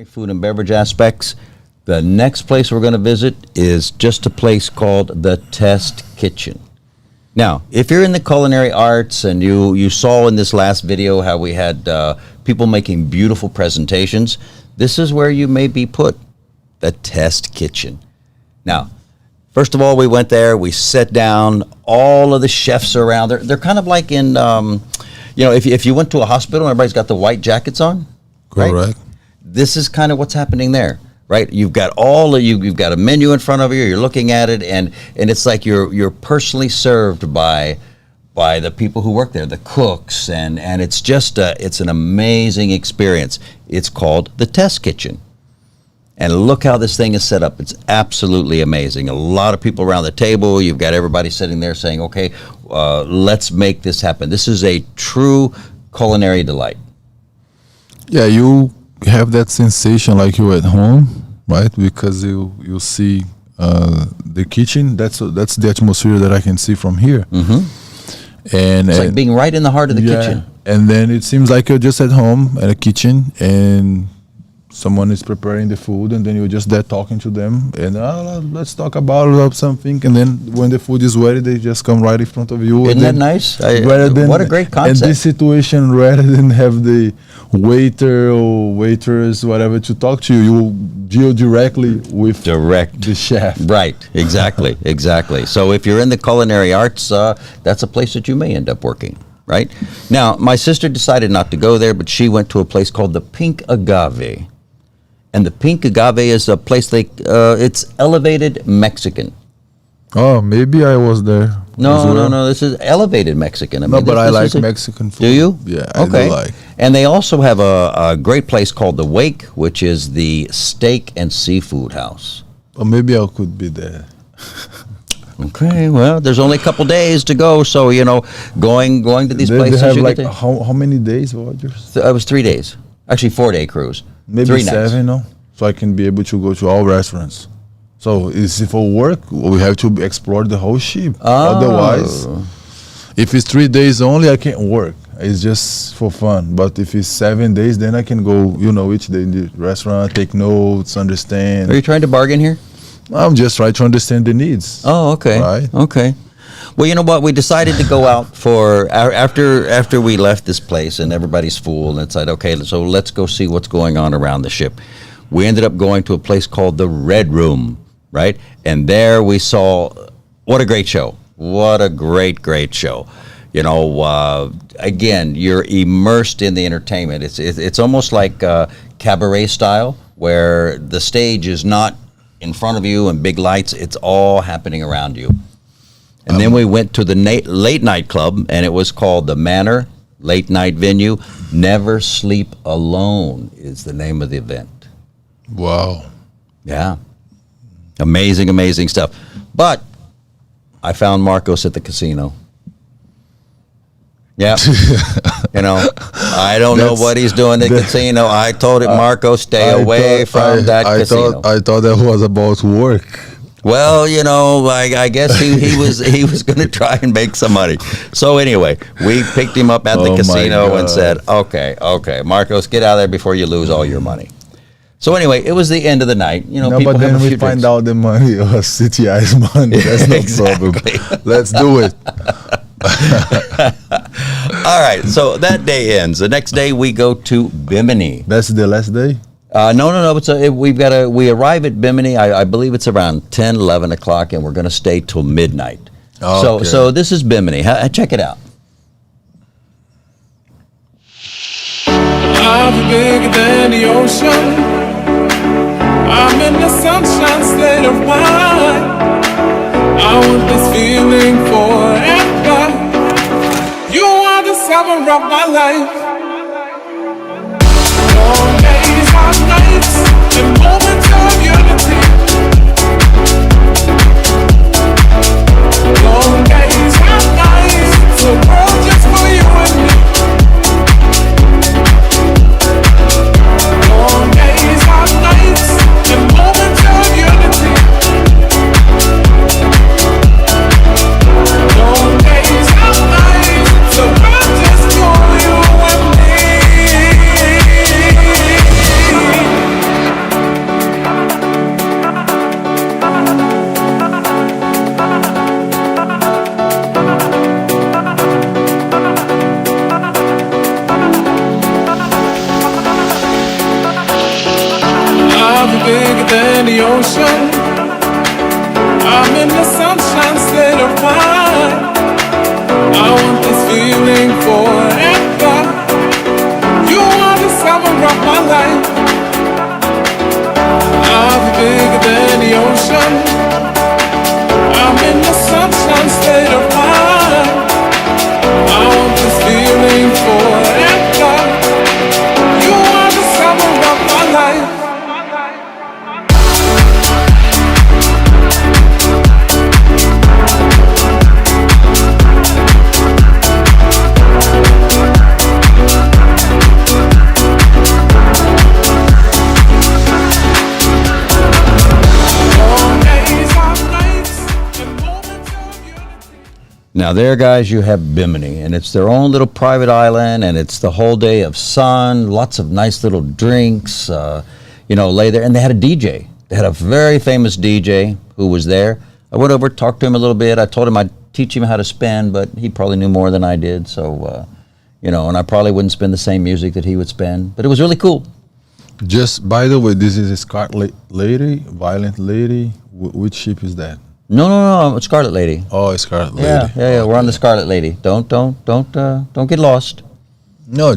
Food and beverage aspects. The next place we're going to visit is just a place called the Test Kitchen. Now, if you're in the culinary arts and you saw in this last video how we had people making beautiful presentations, this is where you may be put, the Test Kitchen. Now, first of all, we went there, we sat down, all of the chefs are around. They're kind of like in, if you went to a hospital and everybody's got the white jackets on. Correct. Right? This is kind of what's happening there, right? You've got you've got a menu in front of you, you're looking at it, and it's like you're personally served by the people who work there, the cooks, and it's just it's an amazing experience. It's called the Test Kitchen. And look how this thing is set up. It's absolutely amazing. A lot of people around the table. You've got everybody sitting there saying, okay, let's make this happen. This is a true culinary delight. Yeah, you have that sensation like you're at home, right? Because you see the kitchen. That's the atmosphere that I can see from here. And it's like being right in the heart of the kitchen. And then it seems like you're just at home at a kitchen and someone is preparing the food, and then you're just there talking to them, and let's talk about something, and then when the food is ready, they just come right in front of you. Isn't that nice? What a great concept. And this situation, rather than have the waiter or waitress, whatever, to talk to you, you deal directly with the chef. Right, exactly, exactly. So if you're in the culinary arts, that's a place that you may end up working. Right? Now, my sister decided not to go there, but she went to a place called the Pink Agave. And the pink agave is a place it's elevated Mexican. Oh, maybe I was there. No. This is elevated Mexican. I No, mean, but I this like is Mexican food. Do you? Yeah, I Okay. do like. And they also have a great place called the Wake, which is the steak and seafood house. Or maybe I could be there. Okay, well, there's only a couple days to go, so going to these places. They have you like get to, how many days, Voyages? it was 3 days, actually 4-day cruise. Maybe 3 nights. 7, no? So I can be able to go to all restaurants. So is it for work? We have to explore the whole ship. Oh. Otherwise, if it's 3 days only, I can't work. It's just for fun. But if it's 7 days, then I can go, each day in the restaurant, take notes, understand. Are you trying to bargain here? I'm just trying to understand the needs. Oh, okay. Right. Okay. Well, you know what? We decided to go out for after we left this place and everybody's full, and it's like, okay, so let's go see what's going on around the ship. We ended up going to a place called the Red Room, right? And there we saw what a great show. What a great show. Again, you're immersed in the entertainment. It's almost like cabaret style, where the stage is not in front of you and big lights. It's all happening around you. And then we went to the late night club, and it was called the Manor Late Night Venue. Never Sleep Alone is the name of the event. Wow. Yeah. Amazing stuff. But I found Marcos at the casino. Yeah. I don't know what he's doing at the casino. I told him, Marcos, stay away from that casino. I thought that was about work. Well, I guess he was going to try and make some money. So anyway, we picked him up at the casino and said, okay, Marcos, get out of there before you lose all your money. So anyway, it was the end of the night. No, people but then have a we few find drinks. out the money was CTI's money. That's no problem. Let's do it. All right, so that day ends. The next day we go to Bimini. That's the last day? No. We arrive at Bimini. I believe it's around 10, 11 o'clock, and we're going to stay till midnight. Oh, okay. So this is Bimini. Check it out. I'm bigger than the ocean. I'm in the sunshine state of mind. I want this feeling forever. You are the summer of my life. Long days, hot nights, and moments of unity. Long days, hot nights, the world just for you and me. Long days, hot nights, and moments of unity. Long days, hot nights, the world just for you and me. I'm bigger than the ocean. I'm in the sunshine state of mind. I want this feeling forever. You are the summer of my life. I'm bigger than the ocean. I'm in the sunshine state of mind. I want this feeling forever. You are the summer of my life. Now there, guys, you have Bimini, and it's their own little private island, and it's the whole day of sun, lots of nice little drinks, lay there. And they had a DJ. They had a very famous DJ who was there. I went over, talked to him a little bit. I told him I'd teach him how to spin, but he probably knew more than I did. So, and I probably wouldn't spin the same music that he would spin. But it was really cool. Just by the way, this is a Scarlet Lady, Valiant Lady. Which ship is that? No, Scarlet Lady. Oh, it's Scarlet Lady. Yeah. We're on the Scarlet Lady. Don't get lost. No,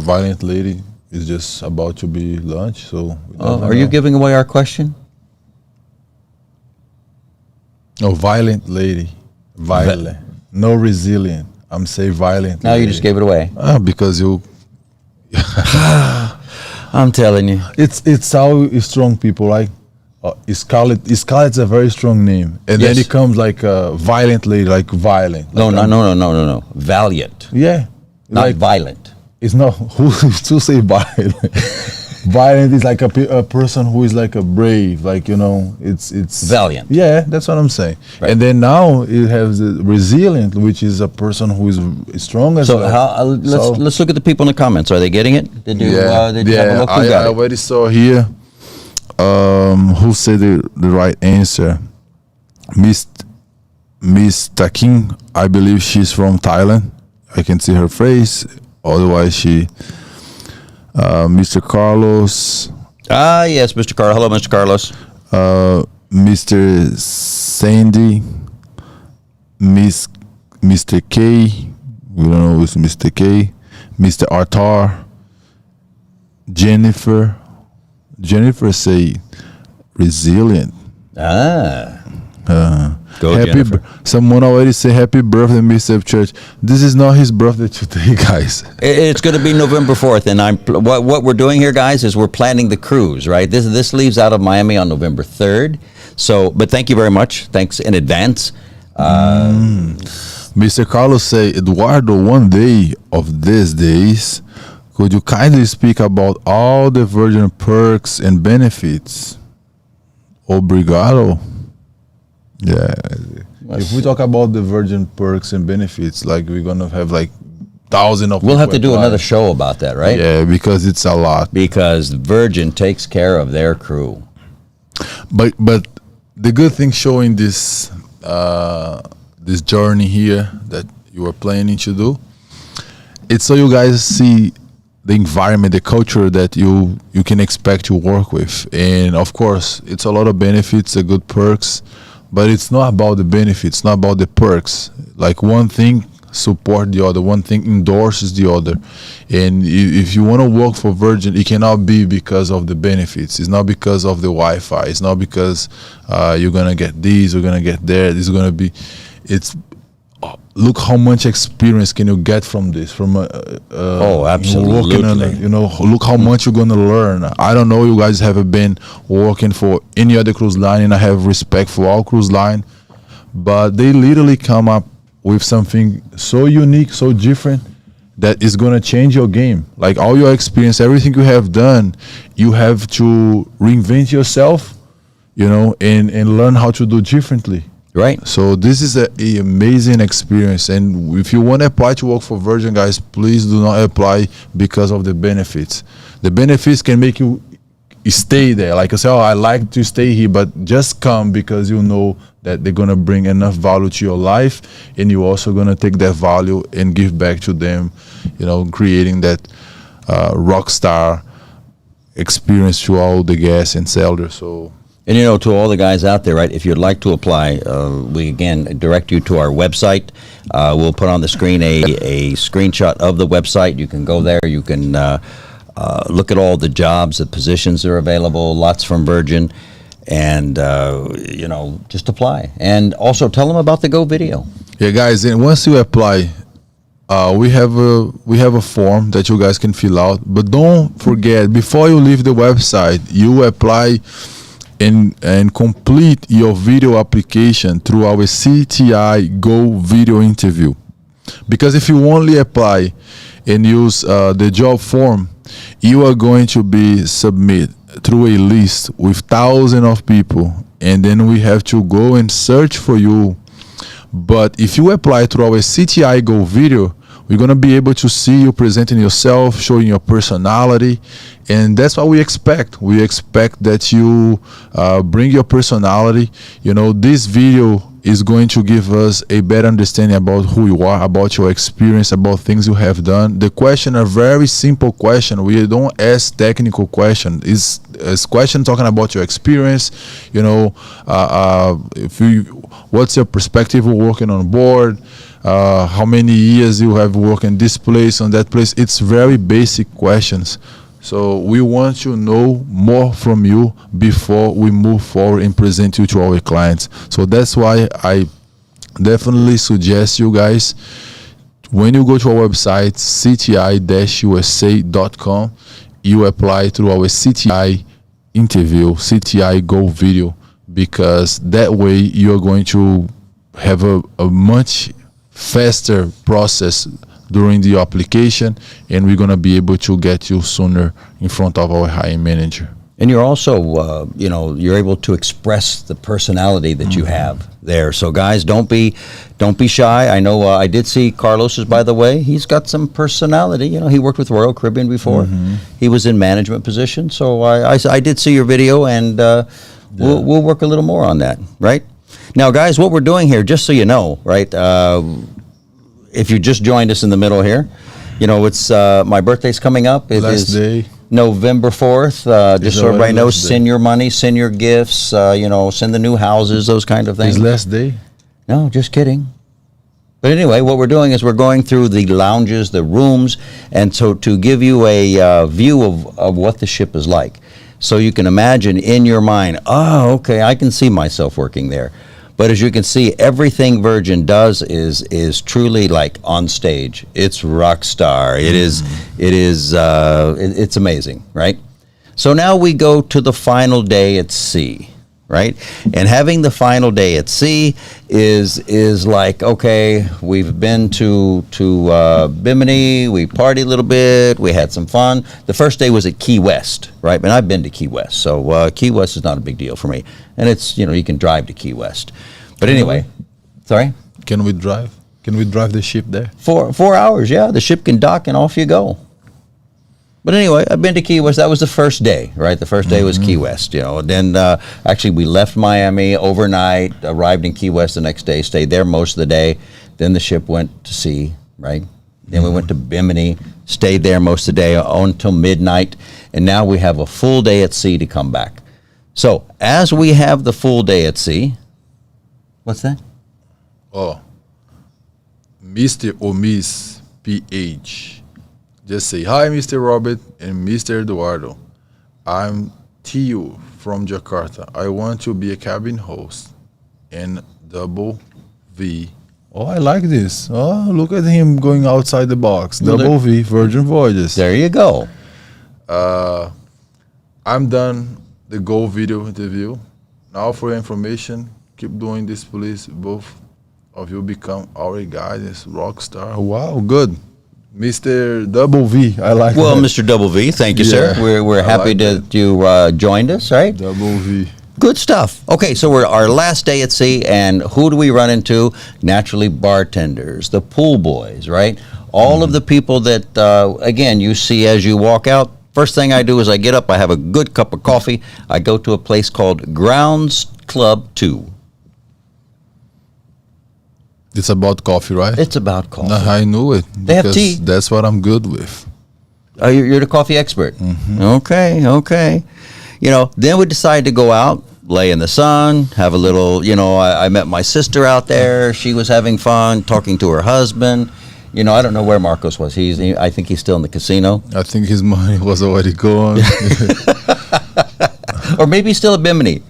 Valiant Lady. it's just about to be launched. So Are you giving away our question? Oh, violent lady, violent, no resilient. I'm saying violent. No, you just gave it away. Because you. I'm telling you. It's how strong people like. Scarlet's a very strong name, and then Yes. it comes like a violent lady, like violent. No, like no. Valiant, Yeah, not like violent. it's not who to say violent. Violent is like a person who is like a brave, like it's Valiant. Yeah, that's what I'm saying. Right. And then now it has the resilient, which is a person who is strong as So well. let's look at the people in the comments. Are they getting it? Did you have a look? Who I got it? already saw here. Who said the right answer? Miss Taking, I believe she's from Thailand. I can see her face. Otherwise, Mr. Carlos, Yes, Mr. Carlos. Hello, Mr. Carlos. Mr. Sandy, Mr. K. We don't know who's Mr. K. Mr. Artar, Jennifer say resilient. Go, Jennifer. Someone already say happy birthday, Mr. Church. This is not his birthday today, guys. It's going to be November 4th, and what we're doing here, guys, is we're planning the cruise. Right. This leaves out of Miami on November 3rd. So, but thank you very much. Thanks in advance. Mr. Carlos say, Eduardo, one day of these days, could you kindly speak about all the Virgin perks and benefits? Obrigado. Yeah. If we talk about the Virgin perks and benefits, like we're gonna have like thousands of. We'll have to people do apply. another show about that, right? Yeah, because it's a lot. Because Virgin takes care of their crew. But the good thing showing this this journey here that you are planning to do, it's so you guys see the environment, the culture that you can expect to work with. And of course, it's a lot of benefits, a good perks, but it's not about the benefits, not about the perks. Like one thing support the other, one thing endorses the other. And if you want to work for Virgin, it cannot be because of the benefits. It's not because of the Wi-Fi. It's not because you're gonna get these, you're gonna get there. It's gonna be, it's look how much experience can you get from this, from absolutely. working on it, look how much you're gonna learn. I don't know, you guys haven't been working for any other cruise line, and I have respect for all cruise line, but they literally come up with something so unique, so different, that is gonna change your game. Like all your experience, everything you have done, you have to reinvent yourself, and learn how to do differently. Right. So this is an amazing experience, and if you want to apply to work for Virgin, guys, please do not apply because of the benefits. The benefits can make you stay there. Like I say, I like to stay here, but just come because you know that they're gonna bring enough value to your life, and you're also gonna take that value and give back to them, creating that rock star experience to all the guests and sailors. So. And to all the guys out there, right, if you'd like to apply, we again direct you to our website. We'll put on the screen a screenshot of the website. You can go there. You can look at all the jobs, the positions that are available, lots from Virgin, and, just apply. And also tell them about the Go video. Yeah, guys, and once you apply, we have a form that you guys can fill out. But don't forget, before you leave the website, you apply and complete your video application through our CTI Go video interview. Because if you only apply and use the job form, you are going to be submitted through a list with thousands of people, and then we have to go and search for you. But if you apply through our CTI Go video, we're going to be able to see you presenting yourself, showing your personality, and that's what we expect. We expect that you bring your personality. This video is going to give us a better understanding about who you are, about your experience, about things you have done. The question, a very simple question. We don't ask technical question. It's question talking about your experience. What's your perspective of working on board? How many years you have worked in this place, on that place? It's very basic questions. So we want to know more from you before we move forward and present you to our clients. So that's why I definitely suggest you guys, when you go to our website, cti-usa.com, you apply through our CTI interview, CTI Go video, because that way you're going to have a much faster process during the application, and we're going to be able to get you sooner in front of our hiring manager. And you're also, you're able to express the personality that you have there. So guys, don't be shy. I know I did see Carlos's, by the way. He's got some personality. You know, he worked with Royal Caribbean before. He was in management position. So I did see your video, and we'll work a little more on that, right? Now, guys, what we're doing here, just so you know, right? If you just joined us in the middle here, you know, it's my birthday's coming up. It Last is day. November 4th. Just so everybody knows, send your money, send your gifts, send the new houses, those kind of things. His last day? No, just kidding. But anyway, what we're doing is we're going through the lounges, the rooms, and so to give you a view of what the ship is like. So you can imagine in your mind, oh, okay, I can see myself working there. But as you can see, everything Virgin does is truly like on stage. It's rock star. It's amazing, right? So now we go to the final day at sea, right? And having the final day at sea is like, okay, we've been to Bimini, we partied a little bit, we had some fun. The first day was at Key West, right? And I've been to Key West, so Key West is not a big deal for me. And it's, you can drive to Key West. But anyway, sorry? Can we drive? Can we drive the ship there? 4 hours, yeah. The ship can dock and off you go. But anyway, I've been to Key West. That was the first day, right? The first day was Key West, Then actually we left Miami overnight, arrived in Key West the next day, stayed there most of the day. Then the ship went to sea, right? Then we went to Bimini, stayed there most of the day until midnight. And now we have a full day at sea to come back. So as we have the full day at sea, what's that? Oh, Mr. or Miss PH. Just say, hi, Mr. Robert and Mr. Eduardo. I'm Tio from Jakarta. I want to be a cabin host and double V. Oh, I like this. Oh, look at him going outside the box. Double V, Virgin Voyages. There you go. I'm done the Go video interview. Now for your information, keep doing this, please. Both of you become our guys, rock star. Wow, good. Mr. Double V, I like Well, that. Mr. Double V, thank you, sir. We're happy that you joined us, right? Double V. Good stuff. Okay, so we're our last day at sea, and who do we run into? Naturally, bartenders, the pool boys, right? All of the people that, again, you see as you walk out. First thing I do is I get up, I have a good cup of coffee. I go to a place called Grounds Club 2. It's about coffee, right? It's about coffee. No, I knew it. They have tea. That's what I'm good with. Oh, you're the coffee expert. Okay. Then we decide to go out, lay in the sun, have a little, I met my sister out there. She was having fun, talking to her husband. I don't know where Marcos was. I think he's still in the casino. I think his money was already gone. Or maybe he's still at Bimini.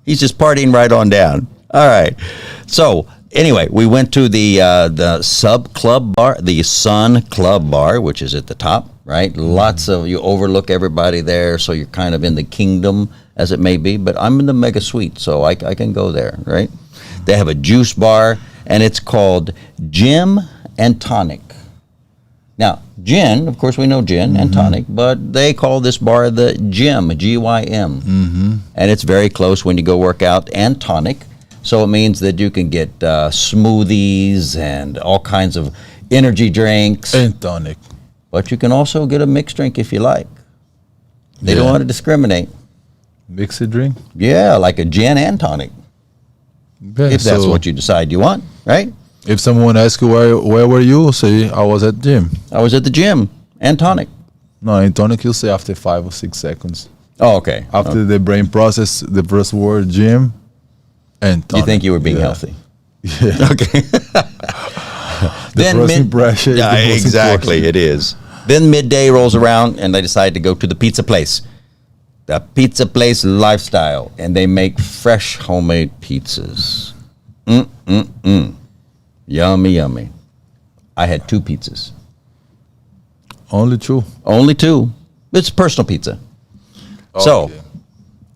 He's just partying right on down. All right. So anyway, we went to the sub club bar, the Sun Club Bar, which is at the top, right? Lots of, you overlook everybody there, so you're kind of in the kingdom, as it may be. But I'm in the mega suite, so I can go there, right? They have a juice bar, and it's called Gin and Tonic. Now, gin, of course we know gin and tonic, but they call this bar the Gym, Gym. And it's very close when you go work out, and tonic. So it means that you can get smoothies and all kinds of energy drinks. And tonic. But you can also get a mixed drink if you like. They don't want to discriminate. Mixed drink? Yeah, like a gin and tonic. Yeah, if that's what you decide you want, right? If someone asks you where were you, say I was at gym. I was at the gym and tonic. No, in tonic you say after 5 or 6 seconds. Oh, okay. After the brain process the first word gym and tonic. You think you were being healthy? Yeah. Okay. The first impression is the most exactly, important. it is. Then midday rolls around, and I decide to go to the pizza place. The pizza place lifestyle, and they make fresh homemade pizzas. Yummy, yummy. I had 2 pizzas. Only 2. Only 2. It's personal pizza. Okay. So,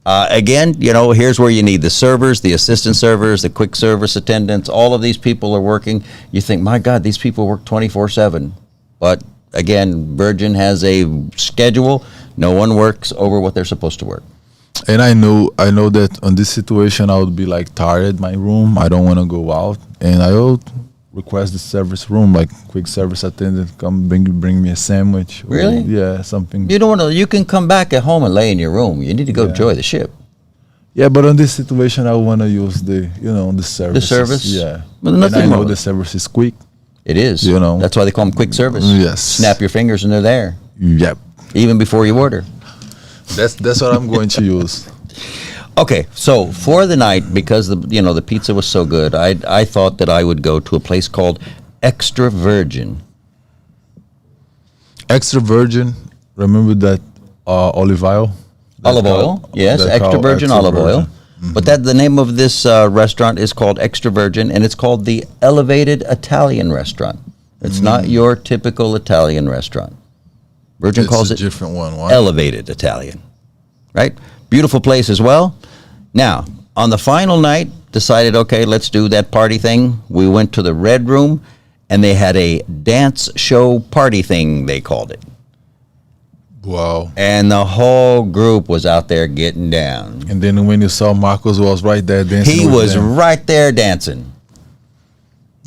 again, you know, here's where you need the servers, the assistant servers, the quick service attendants. All of these people are working. You think, my God, these people work 24/7. But again, Virgin has a schedule. No one works over what they're supposed to work. And I know that on this situation I would be like tired my room. I don't want to go out, and I would request the service room, like quick service attendant, come bring me a sandwich. Really? Yeah, something. You don't want to. You can come back at home and lay in your room. You need to go enjoy the ship. Yeah, but on this situation, I want to use the service. The service? Yeah. Well, and nothing I know wrong. the service is quick. It is. You know. That's why they call them quick service. Yes. Snap your fingers and they're there, Yep. even before you order. That's what I'm going to use. Okay, so for the night, because the pizza was so good, I thought that I would go to a place called Extra Virgin. Extra virgin. Remember that olive oil? Olive oil, yes, They extra call virgin extra olive oil. virgin. But the name of this restaurant is called Extra Virgin, and it's called the Elevated Italian Restaurant. It's not your typical Italian restaurant. Virgin calls a it different one. What? Elevated Italian, right? Beautiful place as well. Now, on the final night, decided, okay, let's do that party thing. We went to the Red Room, and they had a dance show party thing, they called it. Wow. And the whole group was out there getting down. And then when you saw Marcos was right there dancing, He with was them, right there dancing.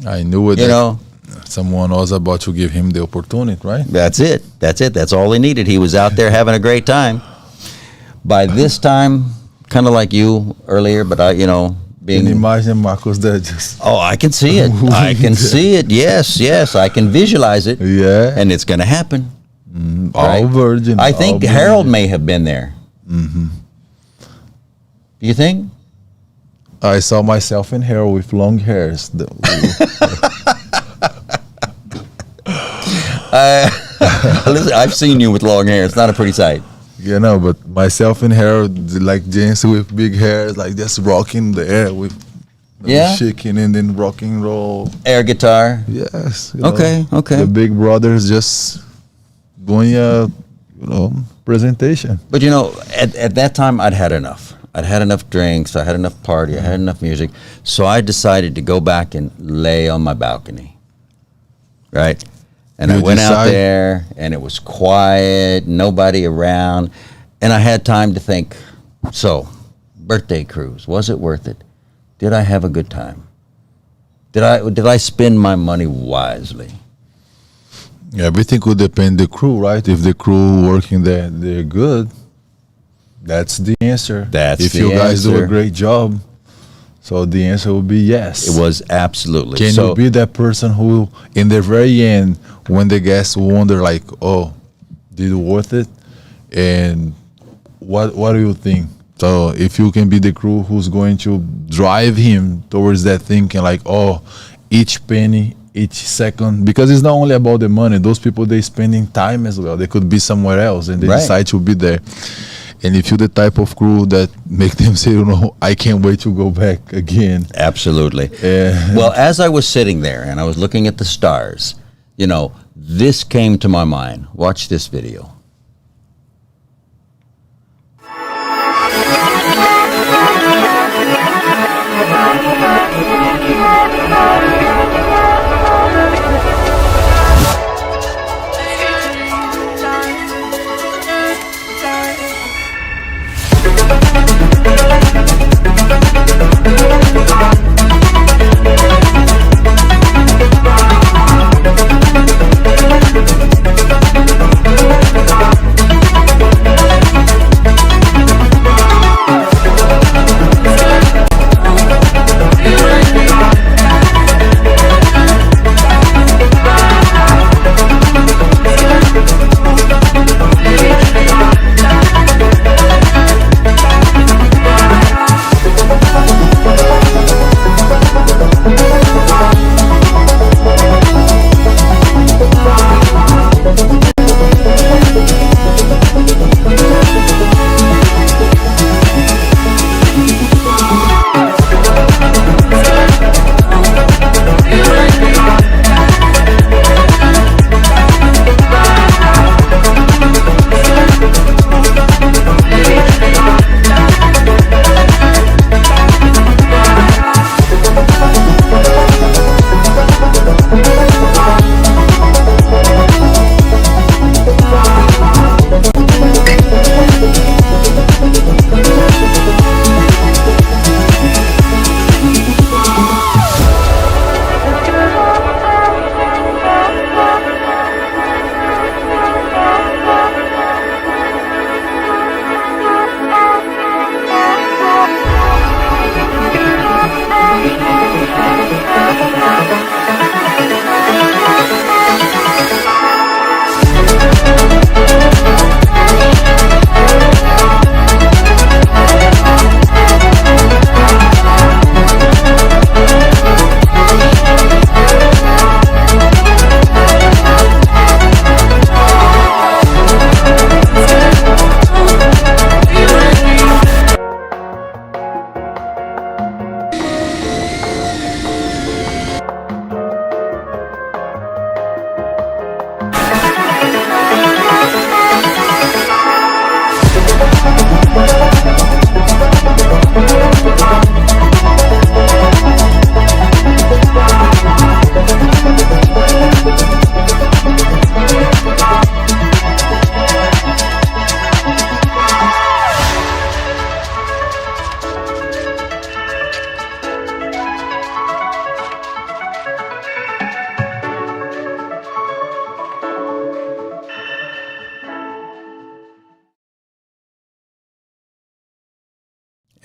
I knew it. You know, Someone was about to give him the opportunity, right? that's it. That's it. That's all he needed. He was out there having a great time. By this time, kind of like you earlier, but Can you being... imagine Marcos there just... Oh, I can see it. I can see it. Yes. I can visualize it. Yeah. And it's going to happen. All right? virgin. I think all Harold virgin. may have been there. Do you think? I saw myself in Harold with long hairs. Listen, I've seen you with long hair. It's not a pretty sight. But myself in Harold, like James with big hairs, like just rocking the air with shaking and then rock and roll. Air guitar. Yes. Okay. The big brothers just doing a presentation. But at that time, I'd had enough. I'd had enough drinks. I had enough party. I had enough music. So I decided to go back and lay on my balcony. Right? And I went out there, and it was quiet, nobody around. And I had time to think, so, birthday cruise, was it worth it? Did I have a good time? Did I spend my money wisely? Yeah, everything would depend the crew, right? If the crew working there, they're good, that's the answer. If you guys do a great job, so the answer would be yes. It was absolutely. Can you be that person who, in the very end, when the guests wonder, like, oh, did it worth it? And what do you think? So if you can be the crew who's going to drive him towards that thinking, like, oh, each penny, each second, because it's not only about the money. Those people, they spending time as well. They could be somewhere else, and they decide to be there. And if you're the type of crew that make them say, I can't wait to go back again. Absolutely. Well, as I was sitting there and I was looking at the stars, this came to my mind. Watch this video.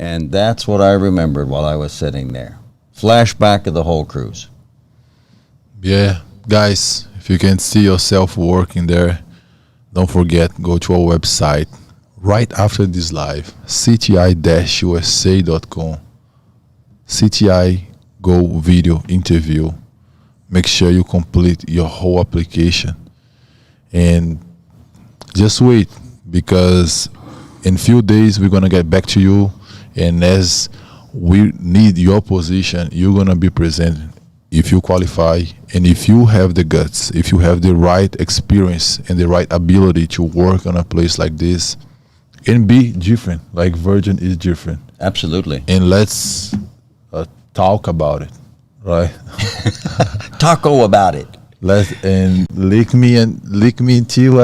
And that's what I remembered while I was sitting there. Flashback of the whole cruise. Yeah, guys, if you can see yourself working there, don't forget, go to our website right after this live, cti-usa.com, CTI Go Video Interview. Make sure you complete your whole application. And just wait, because in few days we're going to get back to you. And as we need your position, you're going to be presented if you qualify, and if you have the guts, if you have the right experience and the right ability to work on a place like this and be different, like Virgin is different. Absolutely. And let's talk about it, right? Taco about it. And lick me till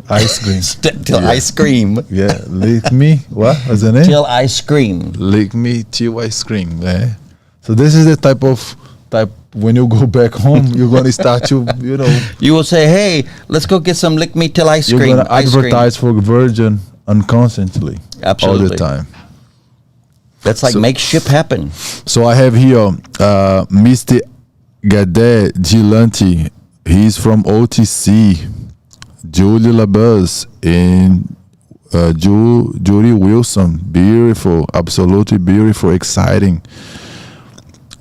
ice cream. Till ice cream. Yeah, lick me. What's the name? Till ice cream. Lick me till ice cream. Yeah. So this is the type when you go back home, you're gonna start to, You will say, "Hey, let's go get some lick me till ice you're cream." You're gonna advertise for Virgin unconsciously. Absolutely. All the time. That's like make ship happen. So I have here Mr. Gade Gilanti. He's from OTC. Julie Labuz and Judy Wilson. Beautiful, absolutely beautiful, exciting.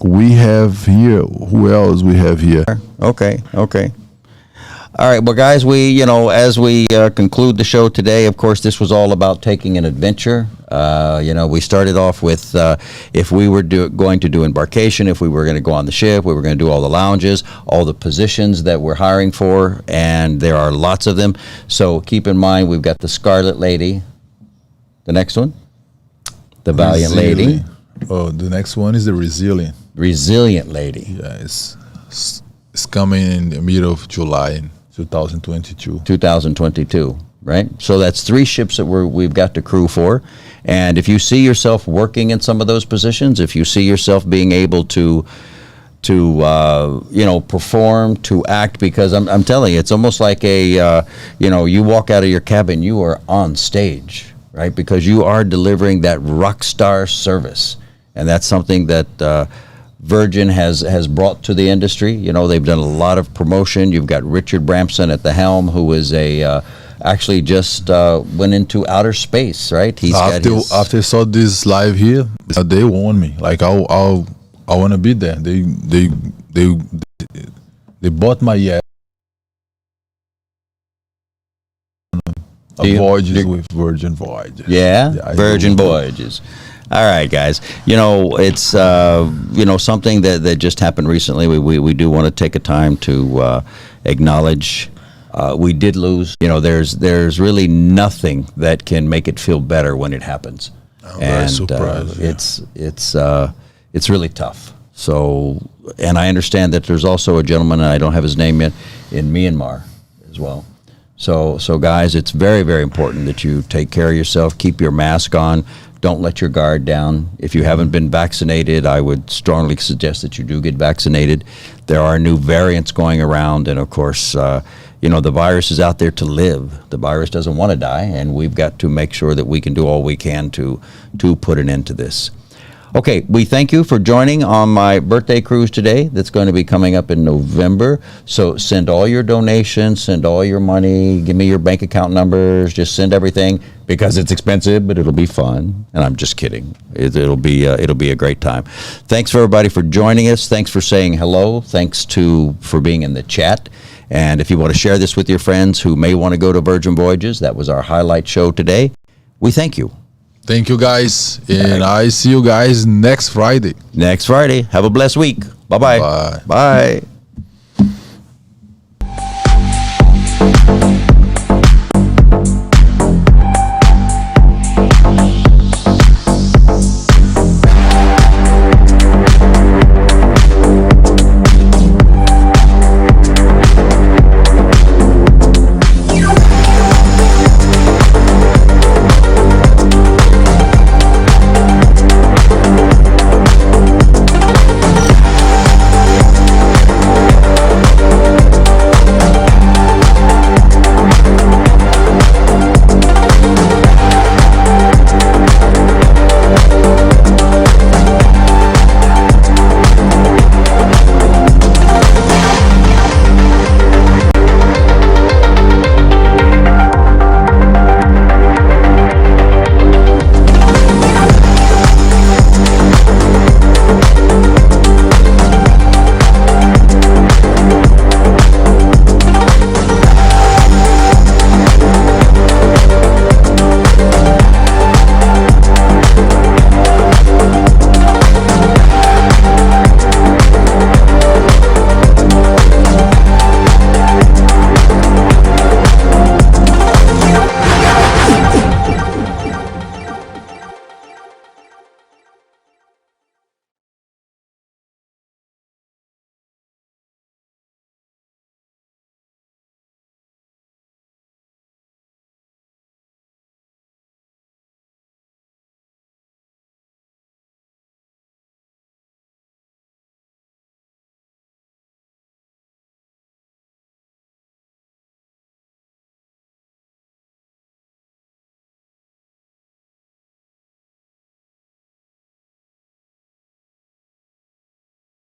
We have here, who else we have here? Okay. All right, well, guys, as we conclude the show today, of course, this was all about taking an adventure. We started off with if we were going to do embarkation, if we were going to go on the ship, we were going to do all the lounges, all the positions that we're hiring for, and there are lots of them. So keep in mind, we've got the Scarlet Lady. The next one? The Valiant Lady. Oh, the next one is the Resilient. Resilient Lady. Yeah, it's coming in the middle of July in 2022. 2022, right? So that's 3 ships that we've got to crew for. And if you see yourself working in some of those positions, if you see yourself being able to perform, to act, because I'm telling you, it's almost like you walk out of your cabin, you are on stage, right? Because you are delivering that rock star service. And that's something that Virgin has brought to the industry. They've done a lot of promotion. You've got Richard Bramson at the helm, who is actually just went into outer space, right? After I saw this live here, they warned me. Like I want to be there. They bought my yacht. Voyages with Virgin Voyages. Yeah, Virgin Voyages. All right, guys. It's something that just happened recently. We do want to take a time to acknowledge we did lose. There's really nothing that can make it feel better when it happens. I'm very surprised. It's really tough. So, and I understand that there's also a gentleman, and I don't have his name yet, in Myanmar as well. So guys, it's very, very important that you take care of yourself, keep your mask on, don't let your guard down. If you haven't been vaccinated, I would strongly suggest that you do get vaccinated. There are new variants going around, and of course, the virus is out there to live. The virus doesn't want to die, and we've got to make sure that we can do all we can to put an end to this. Okay, we thank you for joining on my birthday cruise today that's going to be coming up in November. So send all your donations, send all your money, give me your bank account numbers, just send everything, because it's expensive, but it'll be fun. And I'm just kidding. It'll be a great time. Thanks for everybody for joining us. Thanks for saying hello. Thanks for being in the chat. And if you want to share this with your friends who may want to go to Virgin Voyages, that was our highlight show today. We thank you. Thank you, guys. And I see you guys next Friday. Next Friday. Have a blessed week. Bye-bye. Bye. Bye.